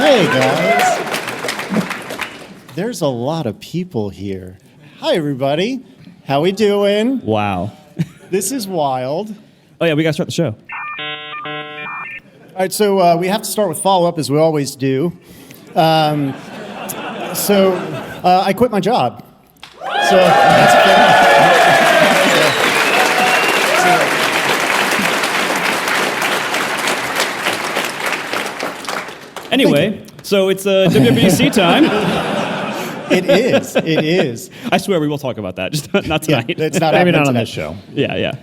Hey, guys. There's a lot of people here. Hi, everybody. How we doing? Wow. This is wild. Oh, yeah, we got to start the show. All right, so we have to start with follow-up, as we always do. I quit my job. So that's a thing. Anyway, so it's WWDC time. It is. I swear we will talk about that, just not tonight. Yeah, it's not Maybe happening not on tonight. this show. Yeah.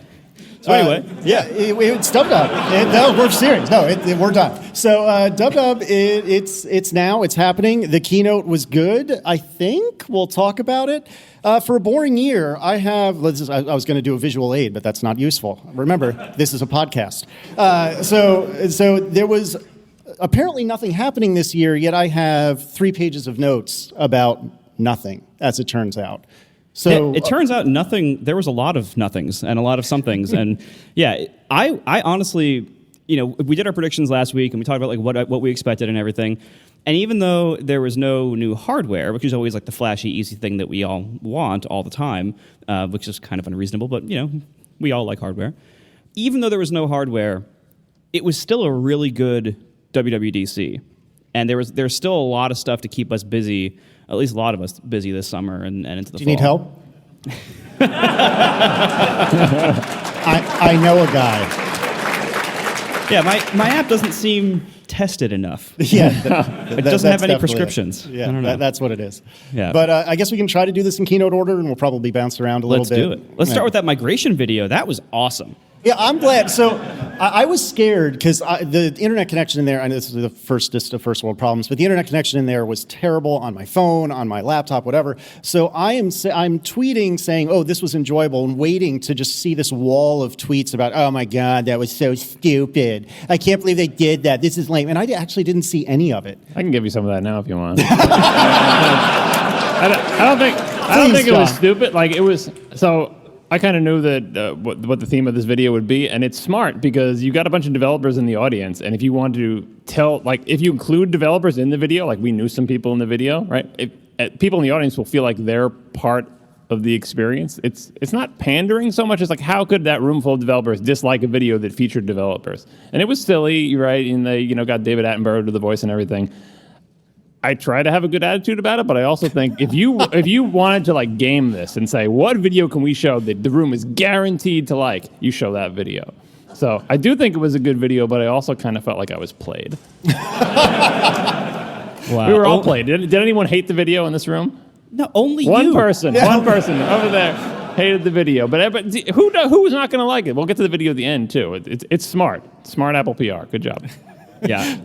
So anyway. It's DubDub. No, we're serious. No, we're done. So DubDub, it's happening. The keynote was good, I think. We'll talk about it. For a boring year, I was going to do a visual aid, but that's not useful. Remember, this is a podcast. So there was apparently nothing happening this year, yet I have 3 pages of notes about nothing, as it turns out. So it turns out nothing. There was a lot of nothings and a lot of somethings, and yeah, I honestly, we did our predictions last week, and we talked about like what we expected and everything. And even though there was no new hardware, which is always like the flashy, easy thing that we all want all the time, which is kind of unreasonable, but we all like hardware. Even though there was no hardware, it was still a really good WWDC, and there's still a lot of stuff to keep us busy. At least a lot of us busy this summer and into the fall. Do you need help? I know a guy. Yeah, my app doesn't seem tested enough. Yeah. It doesn't have any prescriptions. Yeah, I don't know. that's what it is. Yeah. But I guess we can try to do this in keynote order, and we'll probably bounce around a little bit. Let's do it. Let's start with that migration video. That was awesome. Yeah, I'm glad. So I was scared because the internet connection in there, and this is the first world problems, but the internet connection in there was terrible on my phone, on my laptop, whatever. So I'm tweeting saying, oh, this was enjoyable, and waiting to just see this wall of tweets about, oh my God, that was so stupid. I can't believe they did that. This is lame. And I actually didn't see any of it. I can give you some of that now if you want. I don't think it was stupid. Like it was so. I kind of knew that what the theme of this video would be, and it's smart because you got a bunch of developers in the audience, and if you want to tell, like, if you include developers in the video, like we knew some people in the video, right? People in the audience will feel like they're part of the experience. It's not pandering so much as like, how could that room full of developers dislike a video that featured developers? And it was silly, right? And they got David Attenborough to the voice and everything. I try to have a good attitude about it, but I also think if you wanted to like game this and say, what video can we show that the room is guaranteed to like, you show that video. So I do think it was a good video, but I also kind of felt like I was played. Wow. We were all played. Did anyone hate the video in this room? No, only One you. person over there hated the video. But who was not going to like it? We'll get to the video at the end, too. It's smart. Smart Apple PR. Good job. Yeah.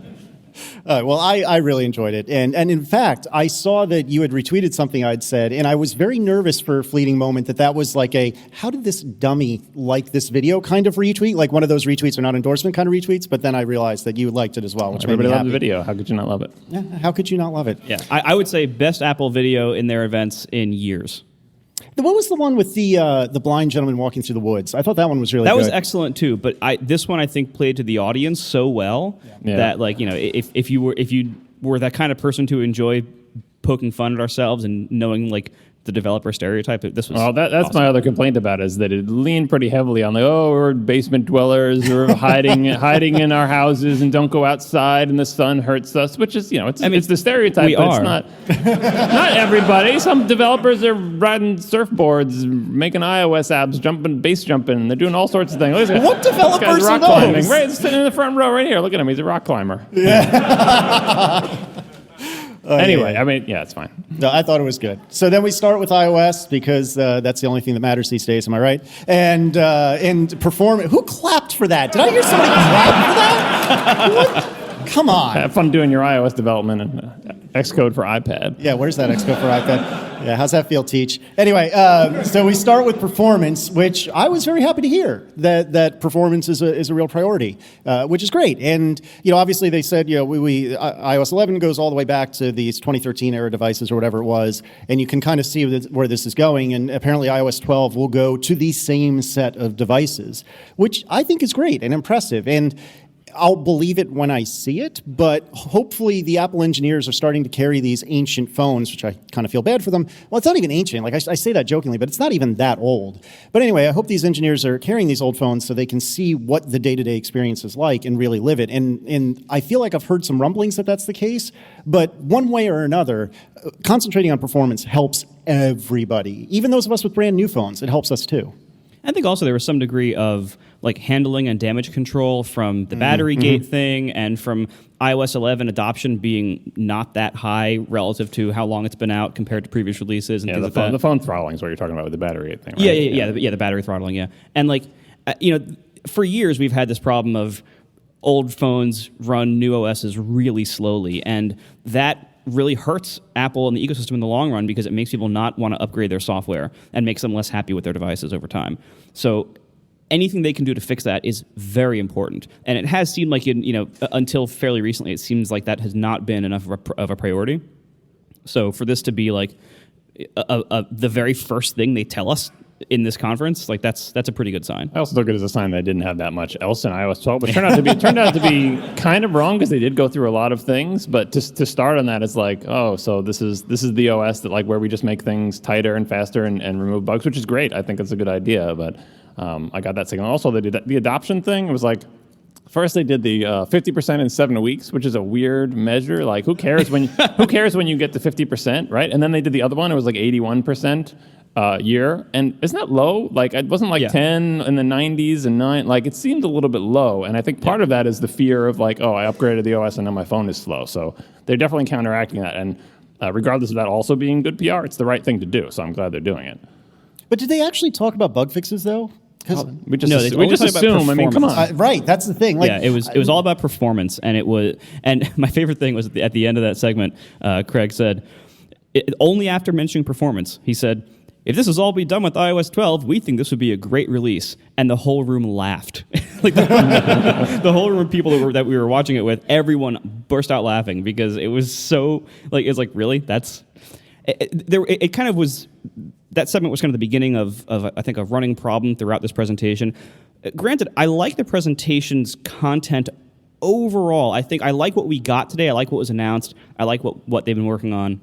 Well, I really enjoyed it. And in fact, I saw that you had retweeted something I'd said, and I was very nervous for a fleeting moment that was like how did this dummy like this video kind of retweet? Like one of those retweets are not endorsement kind of retweets, but then I realized that you liked it as well, which Everybody made me loved the happy. video. How could you not love it? Yeah, how could you not love it? Yeah. I would say best Apple video in their events in years. What was the one with the blind gentleman walking through the woods? I thought that one was really good. That was excellent too, but this one I think played to the audience so well that like if you were that kind of person to enjoy poking fun at ourselves and knowing like the developer stereotype, this was that's awesome. my other complaint about it, is that it leaned pretty heavily on we're basement dwellers, we're hiding in our houses and don't go outside and the sun hurts us, which is it's the stereotype, but it's not everybody. Some developers are riding surfboards, making iOS apps, base jumping, they're doing all sorts of things. What developers this guy's rock are those? climbing. Right, he's sitting in the front row right here. Look at him, he's a rock climber. Yeah. Anyway, I mean, yeah, it's fine. No, I thought it was good. So then we start with iOS because that's the only thing that matters these days. Am I right? And perform. Who clapped for that? Did I hear somebody clap for that? What? Come on. Have fun doing your iOS development and Xcode for iPad. Yeah, where's that Xcode for iPad? Yeah, how's that feel, Teach? Anyway, so we start with performance, which I was very happy to hear that performance is a real priority, which is great. And obviously they said iOS 11 goes all the way back to these 2013 era devices or whatever it was, and you can kind of see where this is going. And apparently iOS 12 will go to the same set of devices, which I think is great and impressive. And I'll believe it when I see it, but hopefully the Apple engineers are starting to carry these ancient phones, which I kind of feel bad for them. Well, it's not even ancient. Like I say that jokingly, but it's not even that old. But anyway, I hope these engineers are carrying these old phones so they can see what the day-to-day experience is like and really live it. And I feel like I've heard some rumblings that that's the case, but one way or another, concentrating on performance helps everybody. Even those of us with brand new phones, it helps us too. I think also there was some degree of like handling and damage control from the battery gate thing and from iOS 11 adoption being not that high relative to how long it's been out compared to previous releases and things like that. The phone throttling is what you're talking about with the battery thing, right? Yeah, the battery throttling, yeah. And like, for years we've had this problem of old phones run new OSs really slowly, and that really hurts Apple and the ecosystem in the long run because it makes people not want to upgrade their software and makes them less happy with their devices over time. So anything they can do to fix that is very important. And it has seemed like, until fairly recently, it seems like that has not been enough of a priority. So for this to be like the very first thing they tell us in this conference, like that's a pretty good sign. I also took it as a sign that I didn't have that much else in iOS 12, but turned out to be kind of wrong because they did go through a lot of things. But to start on that, it's like, oh, so this is the OS that like where we just make things tighter and faster and remove bugs, which is great. I think it's a good idea. But I got that signal. Also, they did the adoption thing. It was like, first they did the 50% in 7 weeks, which is a weird measure. Like, who cares when you get to 50%, right? And then they did the other one. It was like 81%. Year, and isn't that low? Like it wasn't like 10 in the 90s and 9. Like it seemed a little bit low, and I think part of that is the fear of like, oh, I upgraded the OS and now my phone is slow. So they're definitely counteracting that, and regardless of that also being good PR, it's the right thing to do. So I'm glad they're doing it. But did they actually talk about bug fixes though? We just assume. I mean, come on. Right, that's the thing. Like, yeah, it was all about performance, and my favorite thing was at the end of that segment, Craig said, only after mentioning performance, he said, if this was all be done with iOS 12, we think this would be a great release. And the whole room laughed. Like the whole room of people that we were watching it with, everyone burst out laughing because it was so, like, it's like, really? It kind of was, that segment was kind of the beginning of I think, a running problem throughout this presentation. Granted, I like the presentation's content overall. I think I like what we got today. I like what was announced. I like what they've been working on.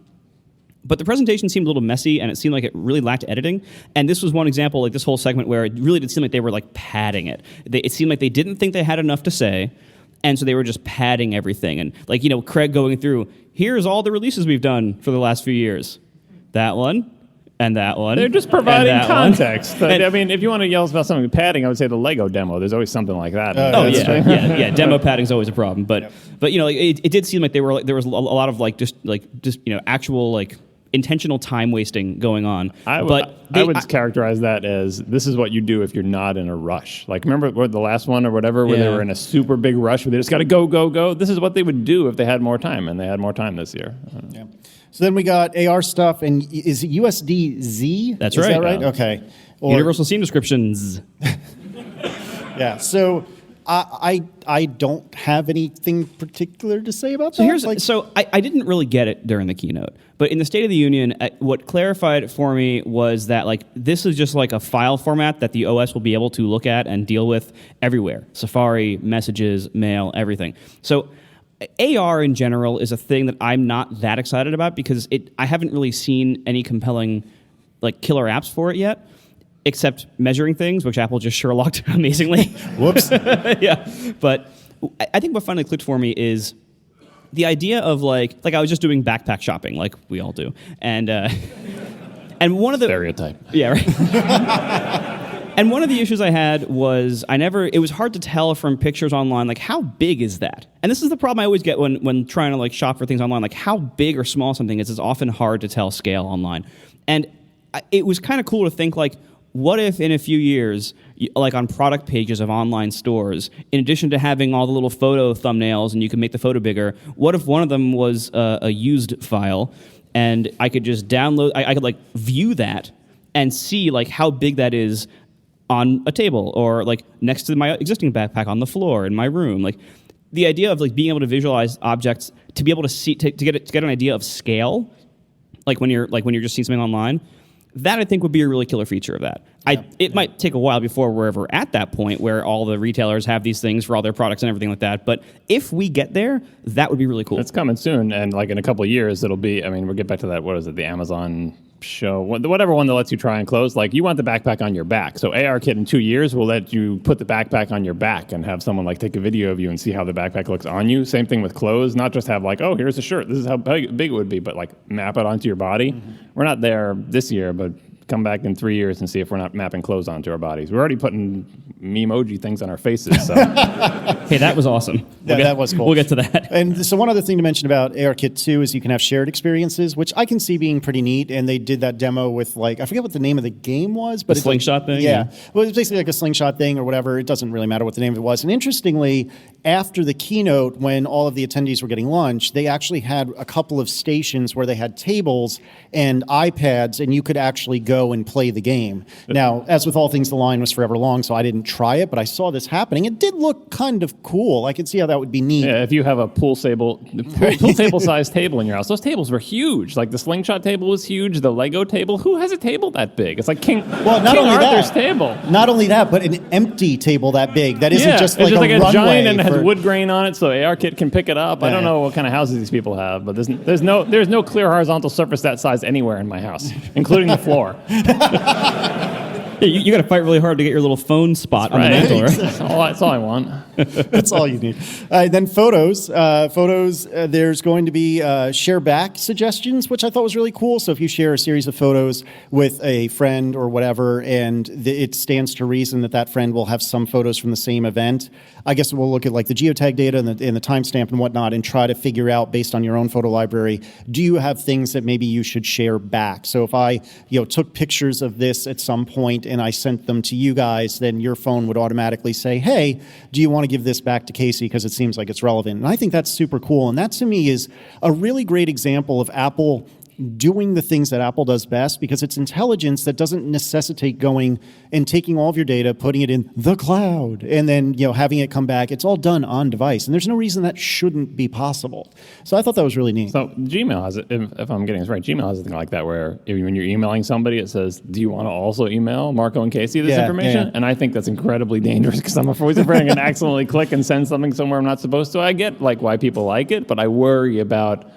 But the presentation seemed a little messy, and it seemed like it really lacked editing. And this was one example, like this whole segment, where it really did seem like they were like padding it. It seemed like they didn't think they had enough to say, and so they were just padding everything. And like, Craig going through, here's all the releases we've done for the last few years. That one, and that one. They're just providing context. I mean, if you want to yell about something padding, I would say the Lego demo. There's always something like that. Yeah. Demo padding's always a problem. But it did seem like there was a lot of just actual like intentional time wasting going on. I would characterize that as this is what you do if you're not in a rush. Like remember the last one or whatever where they were in a super big rush where they just got to go. This is what they would do if they had more time, and they had more time this year. Yeah. So then we got AR stuff, and is it USD-Z? That's right. Is that right? Okay. Universal Scene Descriptions. Yeah. So I don't have anything particular to say about that. So I didn't really get it during the keynote, but in the State of the Union, what clarified it for me was that like this is just like a file format that the OS will be able to look at and deal with everywhere: Safari, Messages, Mail, everything. So AR in general is a thing that I'm not that excited about because I haven't really seen any compelling like killer apps for it yet. Except measuring things, which Apple just Sherlocked amazingly. Whoops. Yeah. But I think what finally clicked for me is the idea of like I was just doing backpack shopping, like we all do. And one of the... Stereotype. Yeah, right. And one of the issues I had was it was hard to tell from pictures online, like how big is that? And this is the problem I always get when trying to like shop for things online, like how big or small something is. It's often hard to tell scale online. And it was kind of cool to think like, what if in a few years, like on product pages of online stores, in addition to having all the little photo thumbnails and you can make the photo bigger, what if one of them was a used file and I could just download, I could like view that and see like how big that is on a table or like next to my existing backpack on the floor in my room. Like the idea of like being able to visualize objects, to be able to see, to get an idea of scale, like when you're just seeing something online, That I think would be a really killer feature of that. It might take a while before we're ever at that point where all the retailers have these things for all their products and everything like that. But if we get there, that would be really cool. It's coming soon, and like in a couple of years, it'll be. I mean, we'll get back to that. What is it? The Amazon show, whatever one that lets you try and close. Like you want the backpack on your back. So ARKit in 2 years will let you put the backpack on your back and have someone like take a video of you and see how the backpack looks on you. Same thing with clothes. Not just have like, oh, here's a shirt. This is how big it would be, but like map it onto your body. Mm-hmm. We're not there this year, but come back in 3 years and see if we're not mapping clothes onto our bodies. We're already putting Memoji things on our faces. So. Hey, that was awesome. That was cool. We'll get to that. And so one other thing to mention about ARKit 2 is you can have shared experiences, which I can see being pretty neat. And they did that demo with like, I forget what the name of the game was. But the slingshot thing? Yeah. Well, it's basically like a slingshot thing or whatever. It doesn't really matter what the name of it was. And interestingly, after the keynote, when all of the attendees were getting lunch, they actually had a couple of stations where they had tables and iPads, and you could actually go and play the game. Now, as with all things, the line was forever long, so I didn't try it, but I saw this happening. It did look kind of cool. I could see how that would be neat. Yeah, if you have a pool table-sized table in your house. Those tables were huge. Like the slingshot table was huge. The Lego table. Who has a table that big? It's like King Arthur's table. Not only that, but an empty table that big. That isn't just like a runway giant and it has wood grain on it, so ARKit can pick it up. I don't know what kind of houses these people have, but there's no clear horizontal surface that size anywhere in my house, including the floor. Yeah, you got to fight really hard to get your little phone spot on the mantle, right? That's all I want. That's all you need. Then photos. There's going to be share back suggestions, which I thought was really cool. So if you share a series of photos with a friend or whatever, and it stands to reason that that friend will have some photos from the same event, I guess we'll look at like the geotag data and the timestamp and whatnot and try to figure out based on your own photo library, do you have things that maybe you should share back? So if I took pictures of this at some point and I sent them to you guys, then your phone would automatically say, hey, do you want to give this back to Casey because it seems like it's relevant? And I think that's super cool. And that to me is a really great example of Apple doing the things that Apple does best, because it's intelligence that doesn't necessitate going and taking all of your data, putting it in the cloud, and then having it come back. It's all done on device, and there's no reason that shouldn't be possible. So I thought that was really neat. So Gmail has it, if I'm getting this right, Gmail has a thing like that where when you're emailing somebody, it says, do you want to also email Marco and Casey this information? Yeah. And I think that's incredibly dangerous because I'm always afraid I'm going to accidentally click and send something somewhere I'm not supposed to. I get like why people like it, but I worry about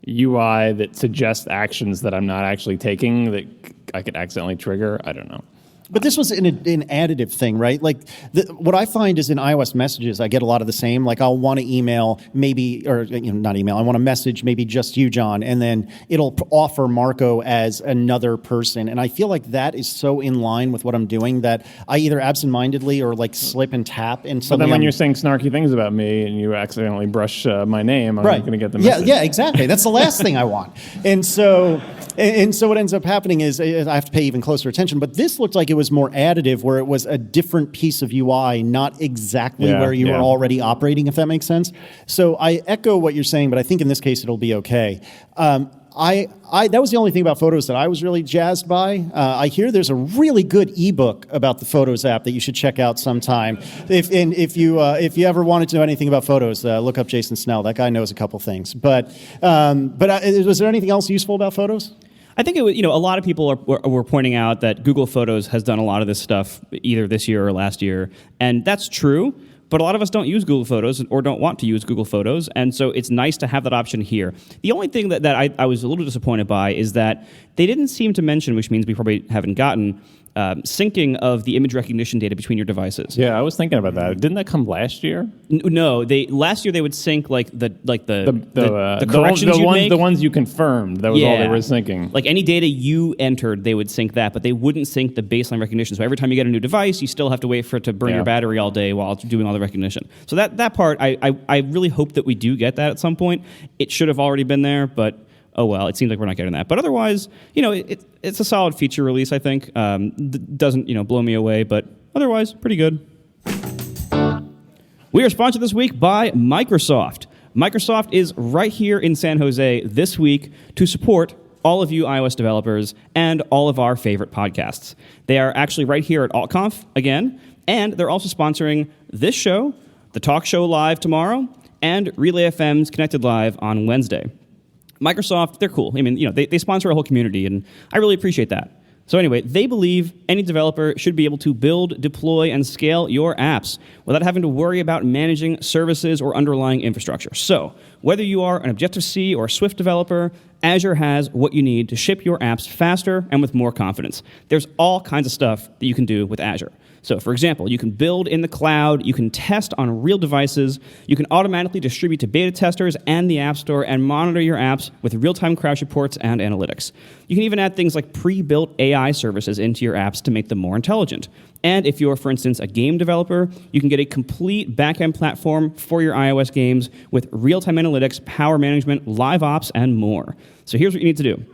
UI that suggests actions that I'm not actually taking that I could accidentally trigger. I don't know. But this was an additive thing, right? Like what I find is in iOS messages, I get a lot of the same. Like I'll want to email maybe, or not email, I want to message maybe just you, John, and then it'll offer Marco as another person. And I feel like that is so in line with what I'm doing that I either absentmindedly or like slip and tap. And so then when you're saying snarky things about me and you accidentally brush my name, I'm not going to get the message. Yeah, exactly. That's the last thing I want. And so what ends up happening is I have to pay even closer attention. But this looked like it was more additive, where it was a different piece of UI, not exactly where you were already operating, if that makes sense. So I echo what you're saying, but I think in this case it'll be okay. That was the only thing about Photos that I was really jazzed by. I hear there's a really good ebook about the Photos app that you should check out sometime. If you ever wanted to know anything about Photos, look up Jason Snell. That guy knows a couple things. But was there anything else useful about Photos? I think it was, a lot of people were pointing out that Google Photos has done a lot of this stuff either this year or last year, and that's true. But a lot of us don't use Google Photos or don't want to use Google Photos, and so it's nice to have that option here. The only thing that I was a little disappointed by is that they didn't seem to mention, which means we probably haven't gotten, syncing of the image recognition data between your devices. Yeah, I was thinking about that. Didn't that come last year? No, last year they would sync the corrections you make. The ones you confirmed. That was all they were syncing. Like any data you entered, they would sync that, but they wouldn't sync the baseline recognition. So every time you get a new device, you still have to wait for it to burn your battery all day while it's doing all the recognition. So that part, I really hope that we do get that at some point. It should have already been there, but oh well, it seems like we're not getting that. But otherwise, it's a solid feature release, I think. Doesn't, blow me away, but otherwise, pretty good. We are sponsored this week by Microsoft. Microsoft is right here in San Jose this week to support all of you iOS developers and all of our favorite podcasts. They are actually right here at AltConf again, and they're also sponsoring this show, the Talk Show Live tomorrow, and Relay FM's Connected Live on Wednesday. Microsoft, they're cool. I mean, they sponsor a whole community, and I really appreciate that. So anyway, they believe any developer should be able to build, deploy, and scale your apps without having to worry about managing services or underlying infrastructure. So whether you are an Objective-C or Swift developer, Azure has what you need to ship your apps faster and with more confidence. There's all kinds of stuff that you can do with Azure. So, for example, you can build in the cloud, you can test on real devices, you can automatically distribute to beta testers and the App Store and monitor your apps with real-time crash reports and analytics. You can even add things like pre-built AI services into your apps to make them more intelligent. And if you're, for instance, a game developer, you can get a complete backend platform for your iOS games with real-time analytics, power management, live ops, and more. So here's what you need to do.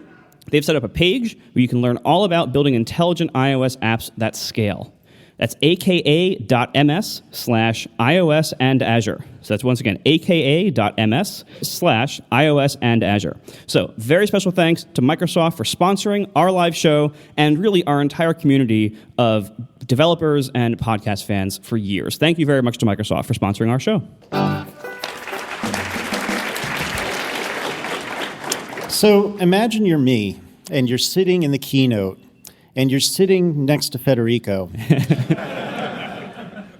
They've set up a page where you can learn all about building intelligent iOS apps that scale. That's aka.ms/iOS and Azure. So that's once again, aka.ms/iOS and Azure. So very special thanks to Microsoft for sponsoring our live show and really our entire community of developers and podcast fans for years. Thank you very much to Microsoft for sponsoring our show. So imagine you're me, and you're sitting in the keynote, and you're sitting next to Federico.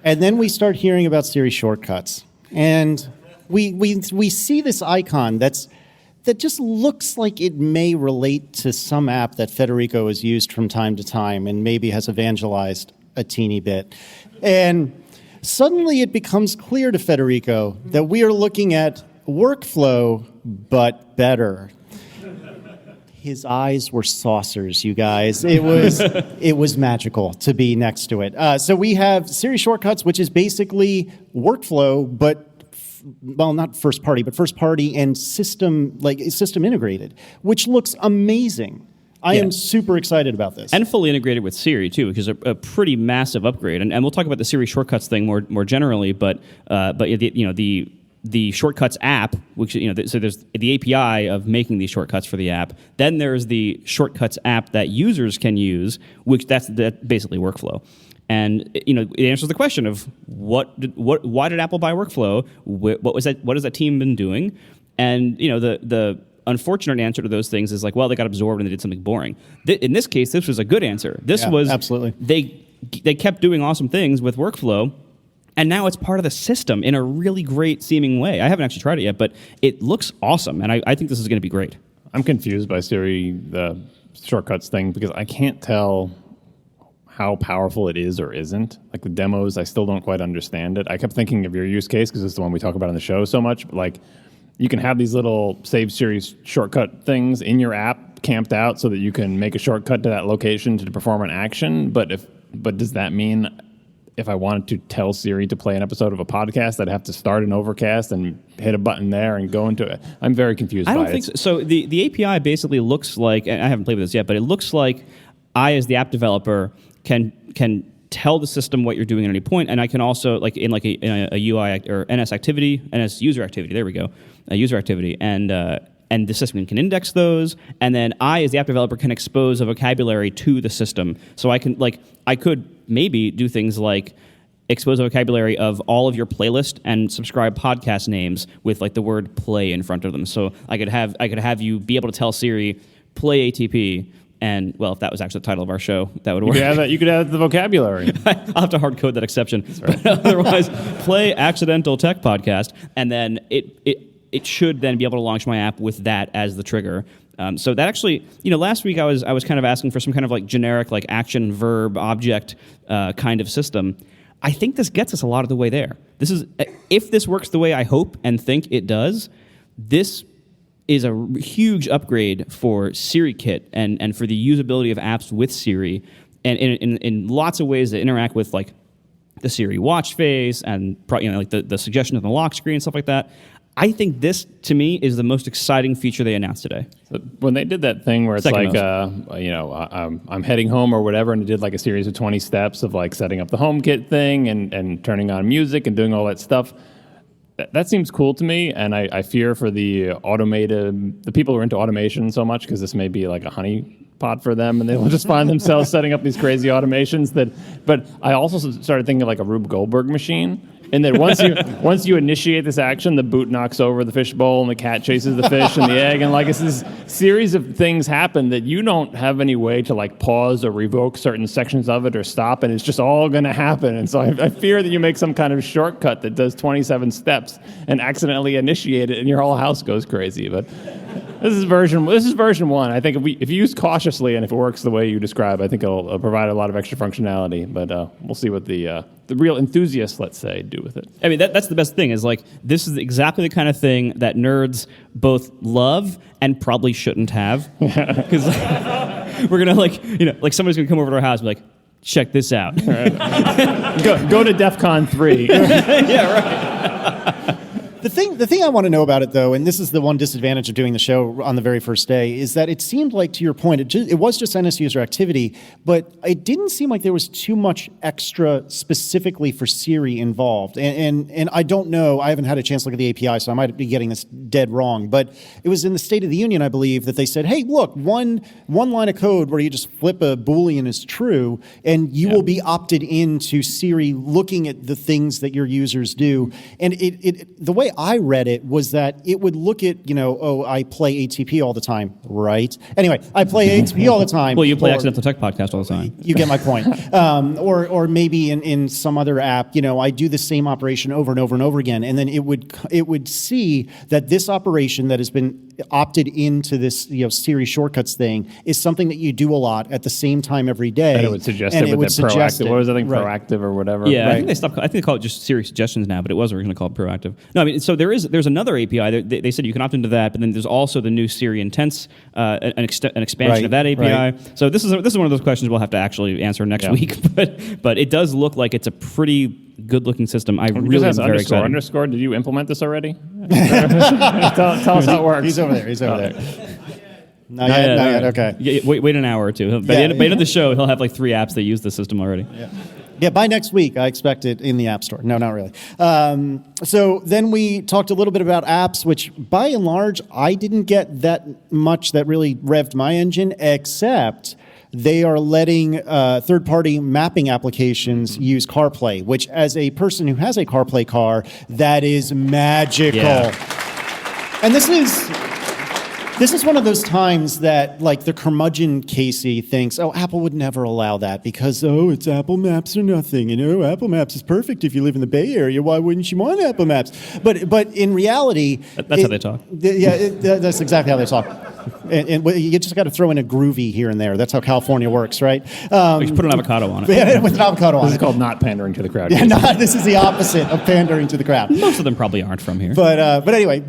And then we start hearing about Siri shortcuts. And we see this icon that just looks like it may relate to some app that Federico has used from time to time and maybe has evangelized a teeny bit. And suddenly it becomes clear to Federico that we are looking at workflow, but better. His eyes were saucers, you guys. It was magical to be next to it. So we have Siri Shortcuts, which is basically workflow, but not first party, but first party and system integrated, which looks amazing. I am super excited about this. And fully integrated with Siri, too, which is a pretty massive upgrade. And we'll talk about the Siri Shortcuts thing more generally, but the Shortcuts app, which, so there's the API of making these shortcuts for the app. Then there's the Shortcuts app that users can use, which that's basically workflow. And it answers the question of why did Apple buy workflow? What is that team been doing? And the unfortunate answer to those things is like, well, they got absorbed and they did something boring. In this case, this was a good answer. This was absolutely. They kept doing awesome things with workflow. And now it's part of the system in a really great seeming way. I haven't actually tried it yet, but it looks awesome, and I think this is going to be great. I'm confused by Siri, the shortcuts thing, because I can't tell how powerful it is or isn't. Like the demos, I still don't quite understand it. I kept thinking of your use case, because it's the one we talk about on the show so much. But like, you can have these little save Siri shortcut things in your app camped out so that you can make a shortcut to that location to perform an action. But does that mean if I wanted to tell Siri to play an episode of a podcast, I'd have to start an Overcast and hit a button there and go into it? I'm very confused by it. I don't think so. So the API basically looks like, and I haven't played with this yet, but it looks like I, as the app developer, can tell the system what you're doing at any point, and I can also, like in a UI or NS user activity, there we go, a user activity, and the system can index those, and then I, as the app developer, can expose a vocabulary to the system. So I could maybe do things like expose a vocabulary of all of your playlist and subscribe podcast names with like the word play in front of them. So I could have you be able to tell Siri, play ATP, and well, if that was actually the title of our show, that would work. You could add the vocabulary. I'll have to hard code that exception. Right. But otherwise, play Accidental Tech Podcast, and then it should then be able to launch my app with that as the trigger. So that actually, last week I was kind of asking for some kind of like generic like action, verb, object kind of system. I think this gets us a lot of the way there. If this works the way I hope and think it does, this is a huge upgrade for SiriKit and for the usability of apps with Siri, and in lots of ways that interact with like the Siri watch face and like the suggestion of the lock screen and stuff like that. I think this, to me, is the most exciting feature they announced today. So when they did that thing where it's I'm heading home or whatever, and it did like a series of 20 steps of like setting up the HomeKit thing and turning on music and doing all that stuff, that seems cool to me. And I fear for the people who are into automation so much, because this may be like a honeypot for them, and they will just find themselves setting up these crazy automations. But I also started thinking of like a Rube Goldberg machine. and that once you initiate this action, the boot knocks over the fish bowl, and the cat chases the fish and the egg, and like it's this series of things happen that you don't have any way to like pause or revoke certain sections of it or stop, and it's just all going to happen. And so I fear that you make some kind of shortcut that does 27 steps and accidentally initiate it, and your whole house goes crazy. But this is version 1. I think if you use cautiously and if it works the way you describe, I think it'll provide a lot of extra functionality. But we'll see what the real enthusiasts, let's say, do with it. I mean, that's the best thing is like this is exactly the kind of thing that nerds both love and probably shouldn't have, because we're gonna like somebody's gonna come over to our house and be like, check this out. Right. go to DEF CON 3. Yeah, right. The thing I want to know about it, though, and this is the one disadvantage of doing the show on the very first day, is that it seemed like, to your point, it was just NS user activity, but it didn't seem like there was too much extra specifically for Siri involved. And I don't know, I haven't had a chance to look at the API, so I might be getting this dead wrong, but it was in the State of the Union, I believe, that they said, hey, look, one line of code where you just flip a Boolean is true, and you will be opted into Siri looking at the things that your users do. And the way I read it was that it would look at, I play ATP all the time, right? Anyway, I play ATP all the time. Well, you play Accidental Tech Podcast all the time. You get my point. Or maybe in some other app, I do the same operation over and over and over again, and then it would see that this operation that has been opted into this Siri shortcuts thing is something that you do a lot at the same time every day. And it would suggest it with the proactive. What was I think right. Proactive or whatever? Yeah, right. I think they stopped. I think they call it just Siri suggestions now, but it was originally called proactive. No, I mean, so there's another API. They said you can opt into that, but then there's also the new Siri Intents, an expansion of that API. Right. So this is one of those questions we'll have to actually answer next week. But it does look like it's a pretty good-looking system. I really am very excited. Underscore. Did you implement this already? tell us how it works. He's over there. Not yet. Okay. Yeah, wait an hour or two. By the end of the show, he'll have like 3 apps that use the system already. Yeah, by next week, I expect it in the App Store. No, not really. So then we talked a little bit about apps, which by and large, I didn't get that much that really revved my engine, except they are letting third-party mapping applications use CarPlay, which as a person who has a CarPlay car, that is magical. Yeah. And this is one of those times that, like, the curmudgeon Casey thinks, oh, Apple would never allow that because, it's Apple Maps or nothing. Apple Maps is perfect if you live in the Bay Area. Why wouldn't you want Apple Maps? But in reality... That's how they talk. That's exactly how they talk. And you just got to throw in a groovy here and there. That's how California works, right? You should put an avocado on it. Yeah, with an avocado on it. This is called not pandering to the crowd. Yeah, this is the opposite of pandering to the crowd. Most of them probably aren't from here. But anyway,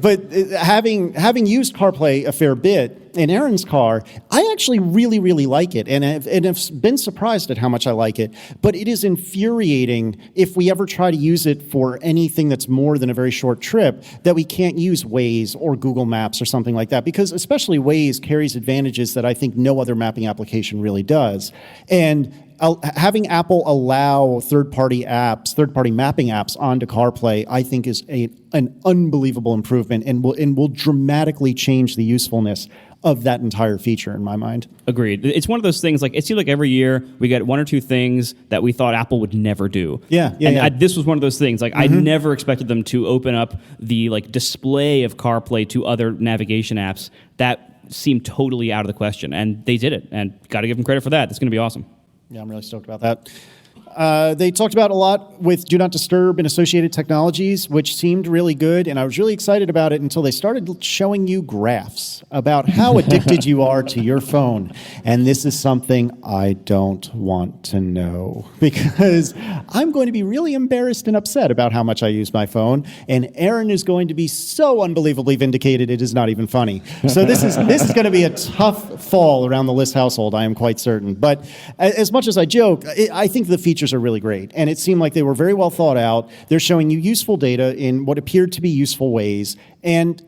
having used CarPlay a fair bit in Aaron's car, I actually really, really like it, and have been surprised at how much I like it. But it is infuriating if we ever try to use it for anything that's more than a very short trip that we can't use Waze or Google Maps or something like that, because especially Waze carries advantages that I think no other mapping application really does. And having Apple allow third-party mapping apps onto CarPlay, I think is an unbelievable improvement and will dramatically change the usefulness of that entire feature in my mind. Agreed. It's one of those things, like, it seems like every year we get 1 or 2 things that we thought Apple would never do. This was one of those things. Like, I never expected them to open up the display of CarPlay to other navigation apps. That seemed totally out of the question, and they did it. And got to give them credit for that. That's going to be awesome. Yeah, I'm really stoked about that. They talked about a lot with Do Not Disturb and associated technologies, which seemed really good, and I was really excited about it until they started showing you graphs about how addicted you are to your phone. And this is something I don't want to know, because I'm going to be really embarrassed and upset about how much I use my phone, and Aaron is going to be so unbelievably vindicated it is not even funny. So this is going to be a tough fall around the List household, I am quite certain. But as much as I joke, I think the features are really great, and it seemed like they were very well thought out. They're showing you useful data in what appeared to be useful ways. And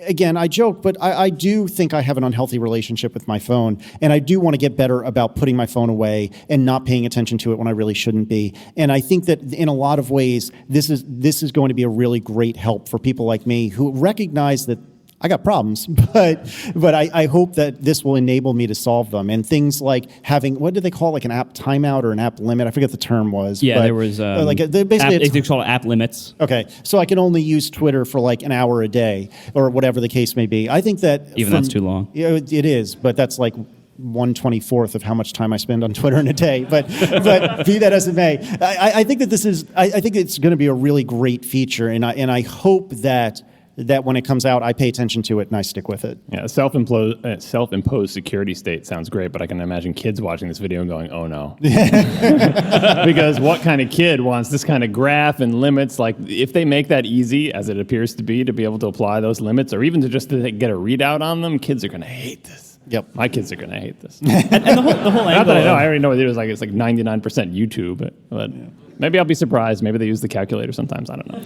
again, I joke, but I do think I have an unhealthy relationship with my phone, and I do want to get better about putting my phone away and not paying attention to it when I really shouldn't be. And I think that in a lot of ways, this is going to be a really great help for people like me who recognize that I got problems, but I hope that this will enable me to solve them. And things like having, what do they call it, like an app timeout or an app limit? I forget the term was. Yeah, but, there was basically they call it app limits. Okay, so I can only use Twitter for like an hour a day or whatever the case may be. I think that That's too long. Yeah, it is, but that's like 1/24 of how much time I spend on Twitter in a day. But be that as it may, I think that this is. I think it's going to be a really great feature, and I hope that when it comes out, I pay attention to it and I stick with it. Yeah, self-imposed security state sounds great, but I can imagine kids watching this video and going, "Oh no," because what kind of kid wants this kind of graph and limits? Like, if they make that easy, as it appears to be be able to apply those limits, or even to just to get a readout on them, kids are going to hate this. Yep, my kids are going to hate this. and the whole angle. Not that I know. I already know what it is. Like, it's like 99% YouTube, but maybe I'll be surprised. Maybe they use the calculator sometimes. I don't know.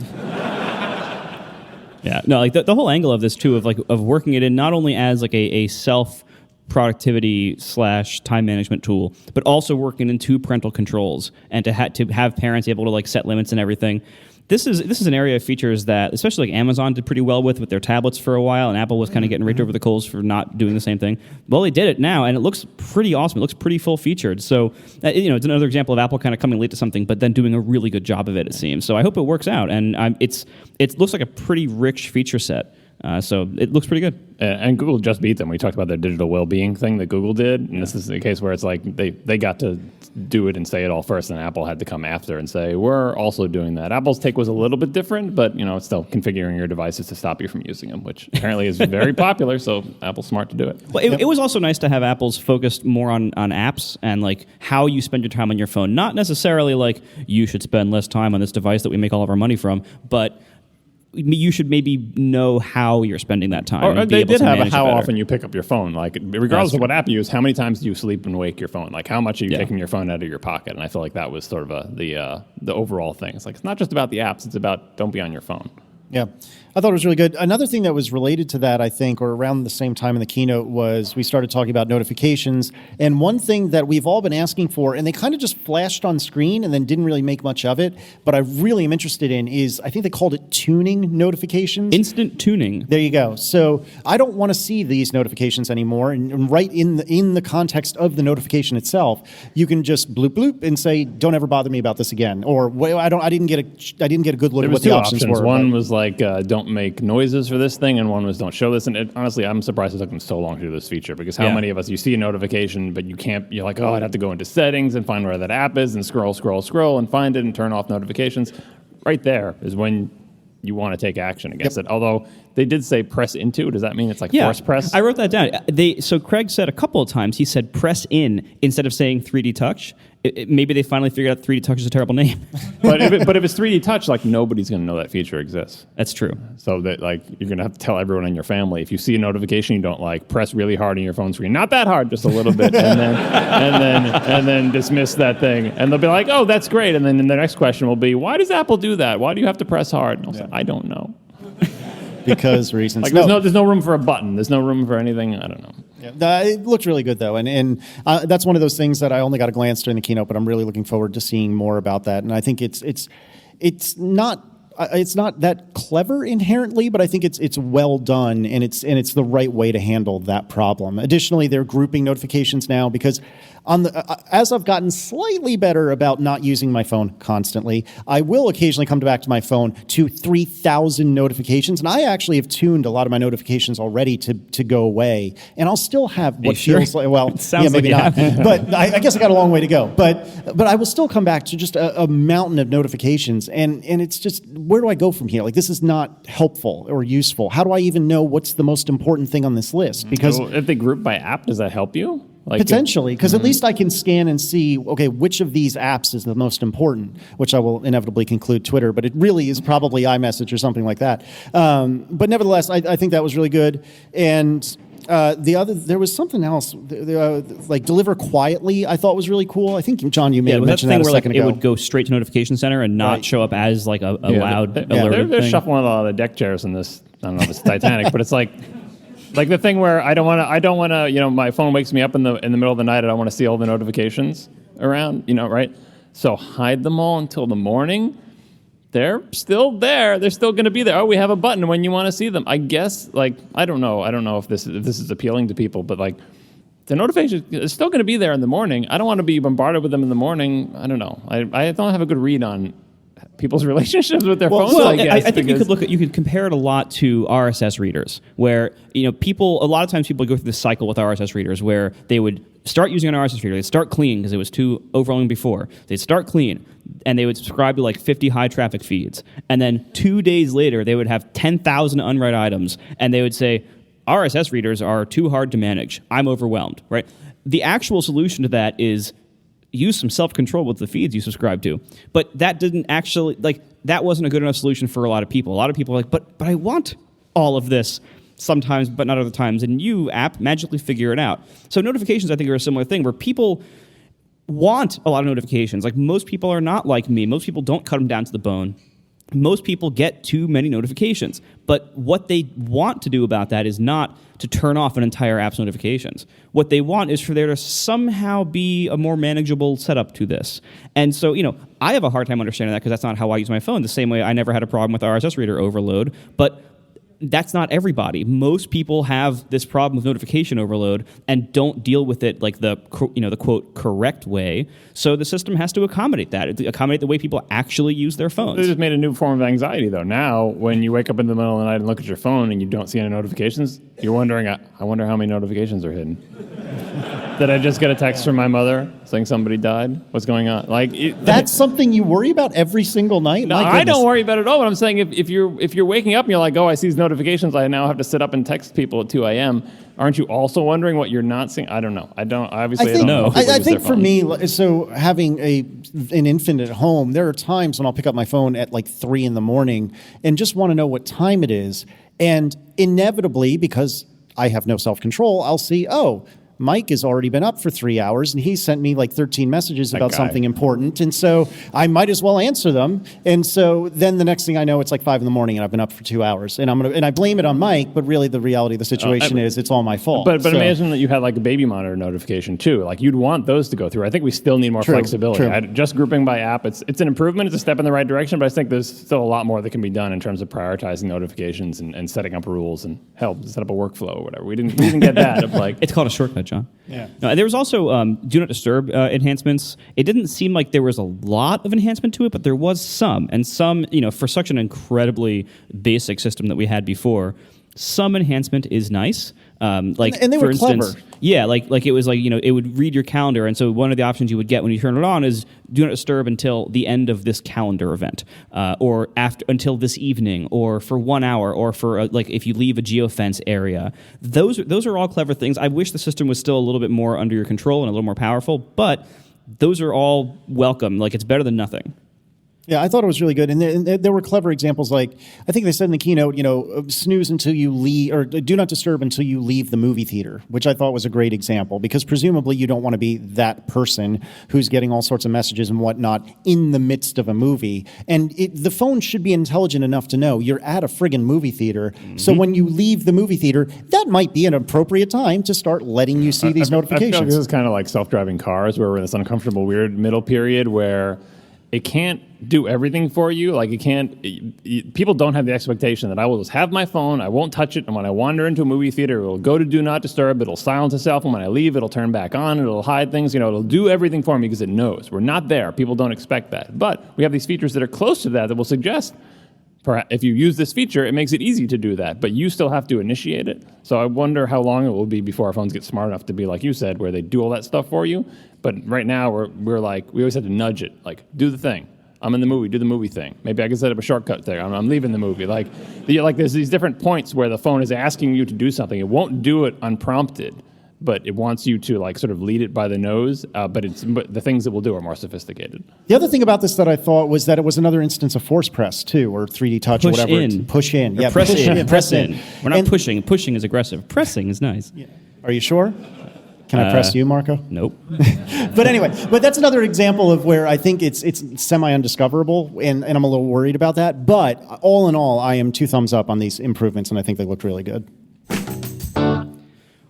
Yeah, no, like the whole angle of this too, of working it in not only as like a self productivity / time management tool, but also working in 2 parental controls and to have parents able to like set limits and everything. This is an area of features that especially like Amazon did pretty well with their tablets for a while, and Apple was kind of getting raked over the coals for not doing the same thing. Well, they did it now, and it looks pretty awesome. It looks pretty full featured. So it's another example of Apple kind of coming late to something, but then doing a really good job of it. It seems. So I hope it works out, and it looks like a pretty rich feature set. So it looks pretty good. And Google just beat them. We talked about their digital well-being thing that Google did, and this is the case where it's like they got to do it and say it all first, and Apple had to come after and say, we're also doing that. Apple's take was a little bit different, but it's still configuring your devices to stop you from using them, which apparently is very popular, so Apple's smart to do it. Well, it was also nice to have Apple's focused more on apps and like how you spend your time on your phone. Not necessarily like you should spend less time on this device that we make all of our money from, but you should maybe know how you're spending that time. Or they did have a how better. often you pick up your phone. Like, regardless of what app you use, how many times do you sleep and wake your phone? Like, how much are you taking your phone out of your pocket? And I feel like that was sort of the overall thing. It's like, it's not just about the apps. It's about don't be on your phone. Yeah, I thought it was really good. Another thing that was related to that, I think, or around the same time in the keynote, was we started talking about notifications. And one thing that we've all been asking for, and they kind of just flashed on screen and then didn't really make much of it, but I really am interested in is, I think they called it tuning notifications. Instant tuning. There you go. So I don't want to see these notifications anymore. And right in the context of the notification itself, you can just bloop bloop and say, "Don't ever bother me about this again," or "Well, I didn't get a good look at what the options were." One was like, don't make noises for this thing, and one was don't show this. And honestly, I'm surprised it took them so long to do this feature, because how many of us, you see a notification, but you're like, oh, I'd have to go into settings and find where that app is and scroll and find it and turn off notifications. Right there is when you want to take action against it. Although they did say press into. Does that mean it's like force press? I wrote that down. So Craig said a couple of times, he said press in instead of saying 3D touch. Maybe they finally figured out 3D touch is a terrible name. but if it's 3D touch, like, nobody's going to know that feature exists. That's true. So that, like, you're going to have to tell everyone in your family, if you see a notification you don't like, press really hard on your phone screen. Not that hard, just a little bit, and then dismiss that thing. And they'll be like, oh, that's great. And then the next question will be, why does Apple do that? Why do you have to press hard? And I'll say, I don't know. Because reasons. Like, there's no room for a button. There's no room for anything. I don't know. Yeah, it looked really good, though, and that's one of those things that I only got a glance during the keynote, but I'm really looking forward to seeing more about that. And I think it's not that clever inherently, but I think it's well done, and it's the right way to handle that problem. Additionally, they're grouping notifications now, because as I've gotten slightly better about not using my phone constantly, I will occasionally come back to my phone to 3,000 notifications, and I actually have tuned a lot of my notifications already to go away, and I'll still have what feels like, well, sounds maybe like not, but I guess I got a long way to go. But I will still come back to just a mountain of notifications, and it's just, where do I go from here? Like, this is not helpful or useful. How do I even know what's the most important thing on this list? Because if they group by app, does that help you? Like, potentially, because at least I can scan and see, okay, which of these apps is the most important, which I will inevitably conclude Twitter, but it really is probably iMessage or something like that. But nevertheless, I think that was really good. And there was something else, like deliver quietly, I thought was really cool. I think, John, you may have mentioned that a second ago. It would go straight to notification center and not show up as like a loud alert. They're shuffling a lot of the deck chairs in this. I don't know if it's Titanic, but it's like the thing where I don't want to, my phone wakes me up in the middle of the night. I don't want to see all the notifications around, right? So hide them all until the morning. they're still there. They're still going to be there. Oh, we have a button when you want to see them. I guess, like, I don't know. I don't know if this is appealing to people, but like, the notification is still going to be there in the morning. I don't want to be bombarded with them in the morning. I don't know. I don't have a good read on people's relationships with their phones. Well, I guess, I think you could compare it a lot to RSS readers, where a lot of times people go through this cycle with RSS readers where they would start using an RSS reader, they'd start clean because it was too overwhelming before. They'd start clean, and they would subscribe to like 50 high traffic feeds, and then 2 days later they would have 10,000 unread items, and they would say, RSS readers are too hard to manage. I'm overwhelmed, right? The actual solution to that is use some self-control with the feeds you subscribe to. But that didn't actually, that wasn't a good enough solution for a lot of people. A lot of people are like, but I want all of this sometimes, but not other times. And you, app, magically figure it out. So notifications, I think, are a similar thing where people want a lot of notifications. Like, most people are not like me. Most people don't cut them down to the bone. Most people get too many notifications. But what they want to do about that is not to turn off an entire app's notifications. What they want is for there to somehow be a more manageable setup to this. And so, I have a hard time understanding that because that's not how I use my phone. The same way I never had a problem with RSS reader overload. But that's not everybody. Most people have this problem with notification overload and don't deal with it like the quote correct way. So the system has to accommodate that, accommodate the way people actually use their phones. They just made a new form of anxiety, though. Now, when you wake up in the middle of the night and look at your phone and you don't see any notifications, you're wondering, I wonder how many notifications are hidden. Did I just get a text from my mother saying somebody died? What's going on? That's something you worry about every single night? No, I don't worry about it at all. But I'm saying if you're waking up and you're like, oh, I see these notifications, I now have to sit up and text people at 2 a.m., aren't you also wondering what you're not seeing? I don't know. I don't know. I think for me, so having an infant at home, there are times when I'll pick up my phone at like 3 a.m. and just want to know what time it is. And inevitably, because I have no self-control, I'll see, Mike has already been up for 3 hours, and he sent me like 13 messages about something important, and so I might as well answer them. And so then the next thing I know, it's like 5 a.m. and I've been up for 2 hours, and I blame it on Mike, but really the reality of the situation is it's all my fault. But imagine that you had like a baby monitor notification too. Like, you'd want those to go through. I think we still need more flexibility. Just grouping by app, it's an improvement. It's a step in the right direction, but I think there's still a lot more that can be done in terms of prioritizing notifications and setting up rules and set up a workflow or whatever. We didn't get that. It's called a shortcut, John. Yeah. No, there was also Do Not Disturb enhancements. It didn't seem like there was a lot of enhancement to it, but there was some. And some, for such an incredibly basic system that we had before, some enhancement is nice. And they were clever. Yeah, like it was like, it would read your calendar. And so one of the options you would get when you turn it on is do not disturb until the end of this calendar event, or until this evening, or for 1 hour, or for if you leave a geofence area. Those are all clever things. I wish the system was still a little bit more under your control and a little more powerful, but those are all welcome. Like, it's better than nothing. Yeah, I thought it was really good. And there were clever examples like, I think they said in the keynote, snooze until you leave, or do not disturb until you leave the movie theater, which I thought was a great example, because presumably you don't want to be that person who's getting all sorts of messages and whatnot in the midst of a movie. And the phone should be intelligent enough to know you're at a friggin' movie theater. Mm-hmm. So when you leave the movie theater, that might be an appropriate time to start letting you see these notifications. I feel like this is kind of like self-driving cars, where we're in this uncomfortable, weird middle period where it can't do everything for you. Like, it can't. People don't have the expectation that I will just have my phone, I won't touch it, and when I wander into a movie theater, it'll go to do not disturb, it'll silence itself, and when I leave, it'll turn back on, it'll hide things, it'll do everything for me because it knows. We're not there. People don't expect that. But we have these features that are close to that will suggest, if you use this feature, it makes it easy to do that, but you still have to initiate it. So I wonder how long it will be before our phones get smart enough to be like you said, where they do all that stuff for you. But right now, we're like, we always have to nudge it, like, do the thing. I'm in the movie, do the movie thing. Maybe I can set up a shortcut there. I'm leaving the movie. Like there's these different points where the phone is asking you to do something. It won't do it unprompted, but it wants you to sort of lead it by the nose. But the things it will do are more sophisticated. The other thing about this that I thought was that it was another instance of force press too, or 3D touch, or whatever. Push in. Yeah, press in. Press in. We're not pushing. Pushing is aggressive. Pressing is nice. Yeah. Are you sure? Can I press you, Marco? Nope. But anyway, that's another example of where I think it's semi-undiscoverable, and I'm a little worried about that. But all in all, I am 2 thumbs up on these improvements, and I think they look really good.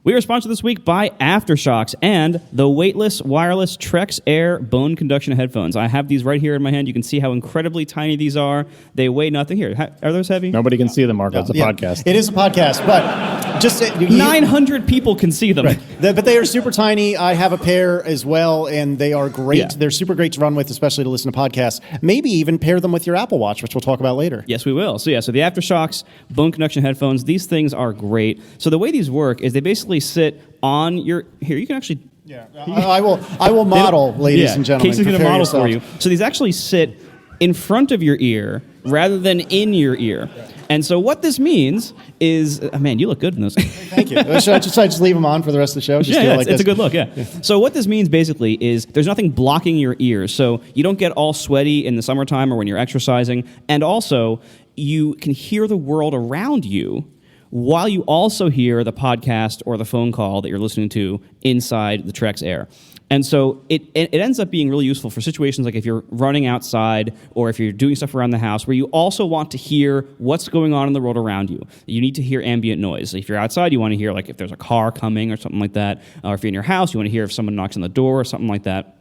We are sponsored this week by AfterShokz and the weightless wireless Trex Air bone conduction headphones. I have these right here in my hand. You can see how incredibly tiny these are. They weigh nothing. Here, are those heavy? Nobody can see them, Marco. It's a podcast. It is a podcast, but just 900 people can see them. Right. But they are super tiny. I have a pair as well, and they are great. Yeah. They're super great to run with, especially to listen to podcasts. Maybe even pair them with your Apple Watch, which we'll talk about later. Yes, we will. So the AfterShokz bone conduction headphones, these things are great. So the way these work is they basically sit on your... Here, you can actually... Yeah, I will model, ladies and gentlemen. Casey's going to Prepare model yourself. for you. So these actually sit in front of your ear rather than in your ear. And so what this means is... man, you look good in those. Thank you. Should I just leave them on for the rest of the show? Just Yeah, like it's this? a good look, yeah. So what this means basically is there's nothing blocking your ears. So you don't get all sweaty in the summertime or when you're exercising. And also, you can hear the world around you while you also hear the podcast or the phone call that you're listening to inside the Trex Air. And so it ends up being really useful for situations like if you're running outside or if you're doing stuff around the house where you also want to hear what's going on in the world around you. You need to hear ambient noise. If you're outside, you want to hear like if there's a car coming or something like that. Or if you're in your house, you want to hear if someone knocks on the door or something like that.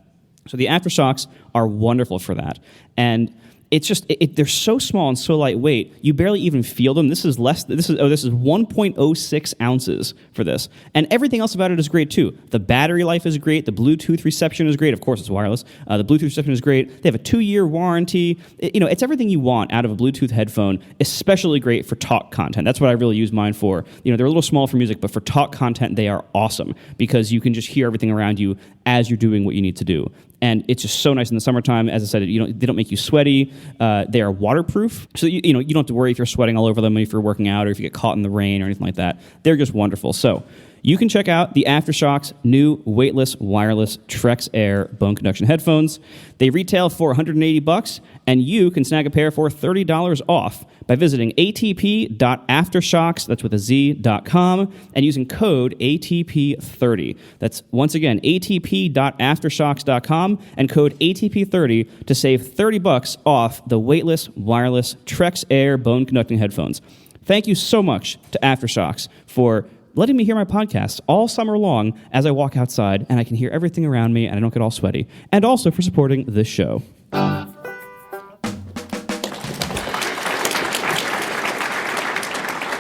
So the AfterShokz are wonderful for that. And it's just they're so small and so lightweight, you barely even feel them. This is 1.06 ounces for this. And everything else about it is great too. The battery life is great, the Bluetooth reception is great. Of course it's wireless. The Bluetooth reception is great. They have a 2-year warranty. It's everything you want out of a Bluetooth headphone, especially great for talk content. That's what I really use mine for. They're a little small for music, but for talk content they are awesome because you can just hear everything around you as you're doing what you need to do. And it's just so nice in the summertime. As I said, they don't make you sweaty. They are waterproof, so you don't have to worry if you're sweating all over them if you're working out or if you get caught in the rain or anything like that. They're just wonderful. So you can check out the AfterShokz new weightless wireless Trex Air bone conduction headphones. They retail for $180, and you can snag a pair for $30 off by visiting atp.aftershokz, that's with a Z.com, and using code ATP30. That's, once again, atp.aftershokz.com and code ATP30 to save $30 off the weightless wireless Trex Air bone conducting headphones. Thank you so much to AfterShokz for letting me hear my podcast all summer long as I walk outside and I can hear everything around me and I don't get all sweaty. And also for supporting this show.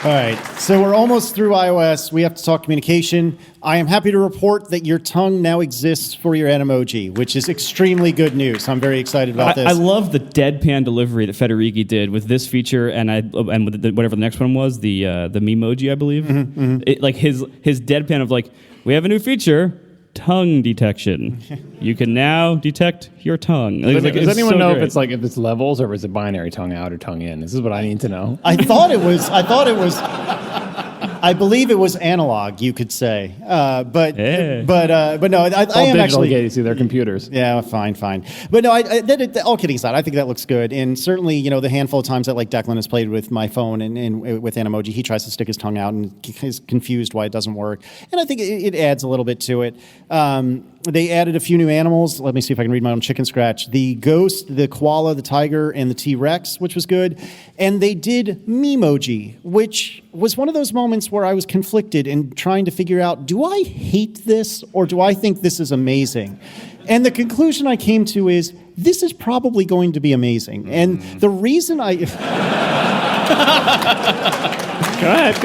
All right, so we're almost through iOS. We have to talk communication. I am happy to report that your tongue now exists for your Memoji, which is extremely good news. I'm very excited about this. I love the deadpan delivery that Federighi did with this feature and with whatever the next one was, the Memoji, I believe. Mm-hmm, mm-hmm. His deadpan of like, we have a new feature, tongue detection. You can now detect your tongue. Does anyone know if it's levels or is it binary, tongue out or tongue in? This is what I need to know. I believe it was analog, you could say, but no, I am actually. You see their computers. Yeah, fine. But no, all kidding aside, I think that looks good. And certainly, the handful of times that like Declan has played with my phone and with Memoji, he tries to stick his tongue out and is confused why it doesn't work. And I think it adds a little bit to it. They added a few new animals. Let me see if I can read my own chicken scratch. The ghost, the koala, the tiger, and the T-Rex, which was good. And they did Memoji, which was one of those moments where I was conflicted in trying to figure out, do I hate this or do I think this is amazing? And the conclusion I came to is, this is probably going to be amazing. And the reason I... Go ahead.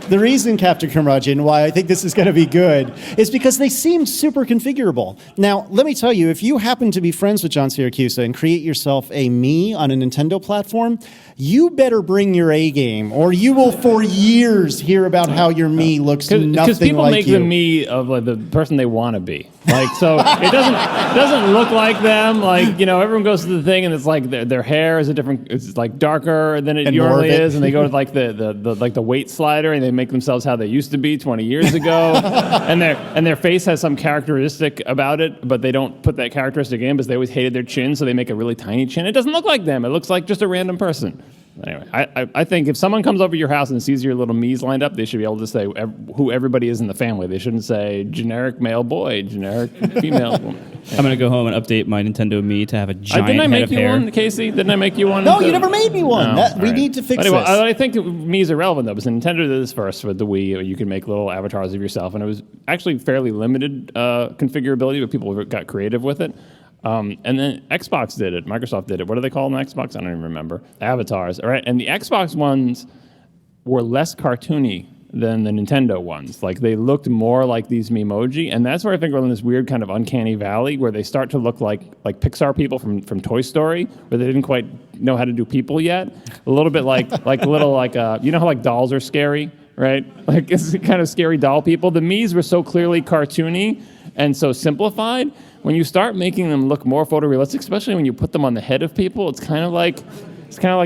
The reason, Captain Curmudgeon, why I think this is going to be good is because they seem super configurable. Now, let me tell you, if you happen to be friends with John Siracusa and create yourself a Me on a Nintendo platform, you better bring your A game, or you will for years hear about how your Me looks nothing like you. Because people make the Me of like the person they want to be. Like, so it doesn't look like them. Like, everyone goes to the thing and it's like their hair is it's like darker than it usually is, and they go to like the weight slider and they make themselves how they used to be 20 years ago, and their face has some characteristic about it, but they don't put that characteristic in because they always hated their chin, so they make a really tiny chin. It doesn't look like them. It looks like just a random person. Anyway, I think if someone comes over to your house and sees your little me's lined up, they should be able to say who everybody is in the family. They shouldn't say generic male boy, generic female woman. I'm going to go home and update my Nintendo Me to have a giant Didn't I head make of you hair. one, Casey? Didn't I make you one? No, you never made me one. No, We all need to fix anyway, this. I think Mii's irrelevant, though, because Nintendo did this first with the Wii, where you could make little avatars of yourself, and it was actually fairly limited configurability, but people got creative with it. And then Xbox did it. Microsoft did it. What do they call them on Xbox? I don't even remember. Avatars. All right. And the Xbox ones were less cartoony than the Nintendo ones. Like, they looked more like these Memoji. And that's where I think we're in this weird kind of uncanny valley where they start to look like Pixar people from Toy Story, where they didn't quite know how to do people yet. A little bit like you know how like dolls are scary, right? Like, it's kind of scary doll people. The Miis were so clearly cartoony and so simplified. When you start making them look more photorealistic, especially when you put them on the head of people, it's kind of like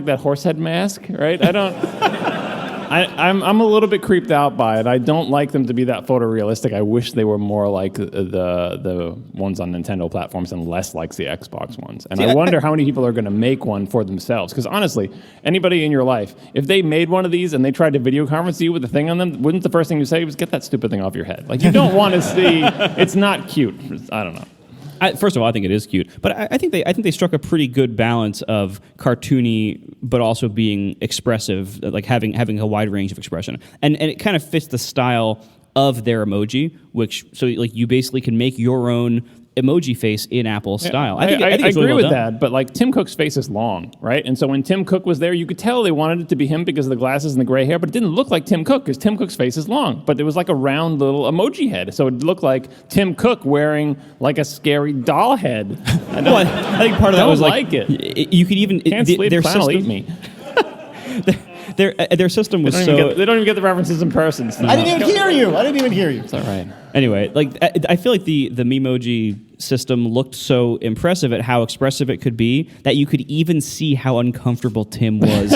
that horse head mask, right? I'm a little bit creeped out by it. I don't like them to be that photorealistic. I wish they were more like the ones on Nintendo platforms and less like the Xbox ones. And I wonder how many people are going to make one for themselves. Because honestly, anybody in your life, if they made one of these and they tried to video conference you with the thing on them, wouldn't the first thing you say was, get that stupid thing off your head? Like, you don't want to see, it's not cute. I don't know. First of all, I think it is cute, but I think they struck a pretty good balance of cartoony, but also being expressive, like having a wide range of expression, and it kind of fits the style of their emoji, which so like you basically can make your own emoji face in Apple style. I think it's agree really with well done. that, but like Tim Cook's face is long, right? And so when Tim Cook was there, you could tell they wanted it to be him because of the glasses and the gray hair, but it didn't look like Tim Cook because Tim Cook's face is long. But it was like a round little emoji head, so it looked like Tim Cook wearing like a scary doll head. Well, I think part of that was like it. You could even Can't sleep, their plan will system, eat me. their system was They don't even get the references in person. So. I didn't even hear you. It's all right. Anyway, like I feel like the Memoji system looked so impressive at how expressive it could be that you could even see how uncomfortable Tim was.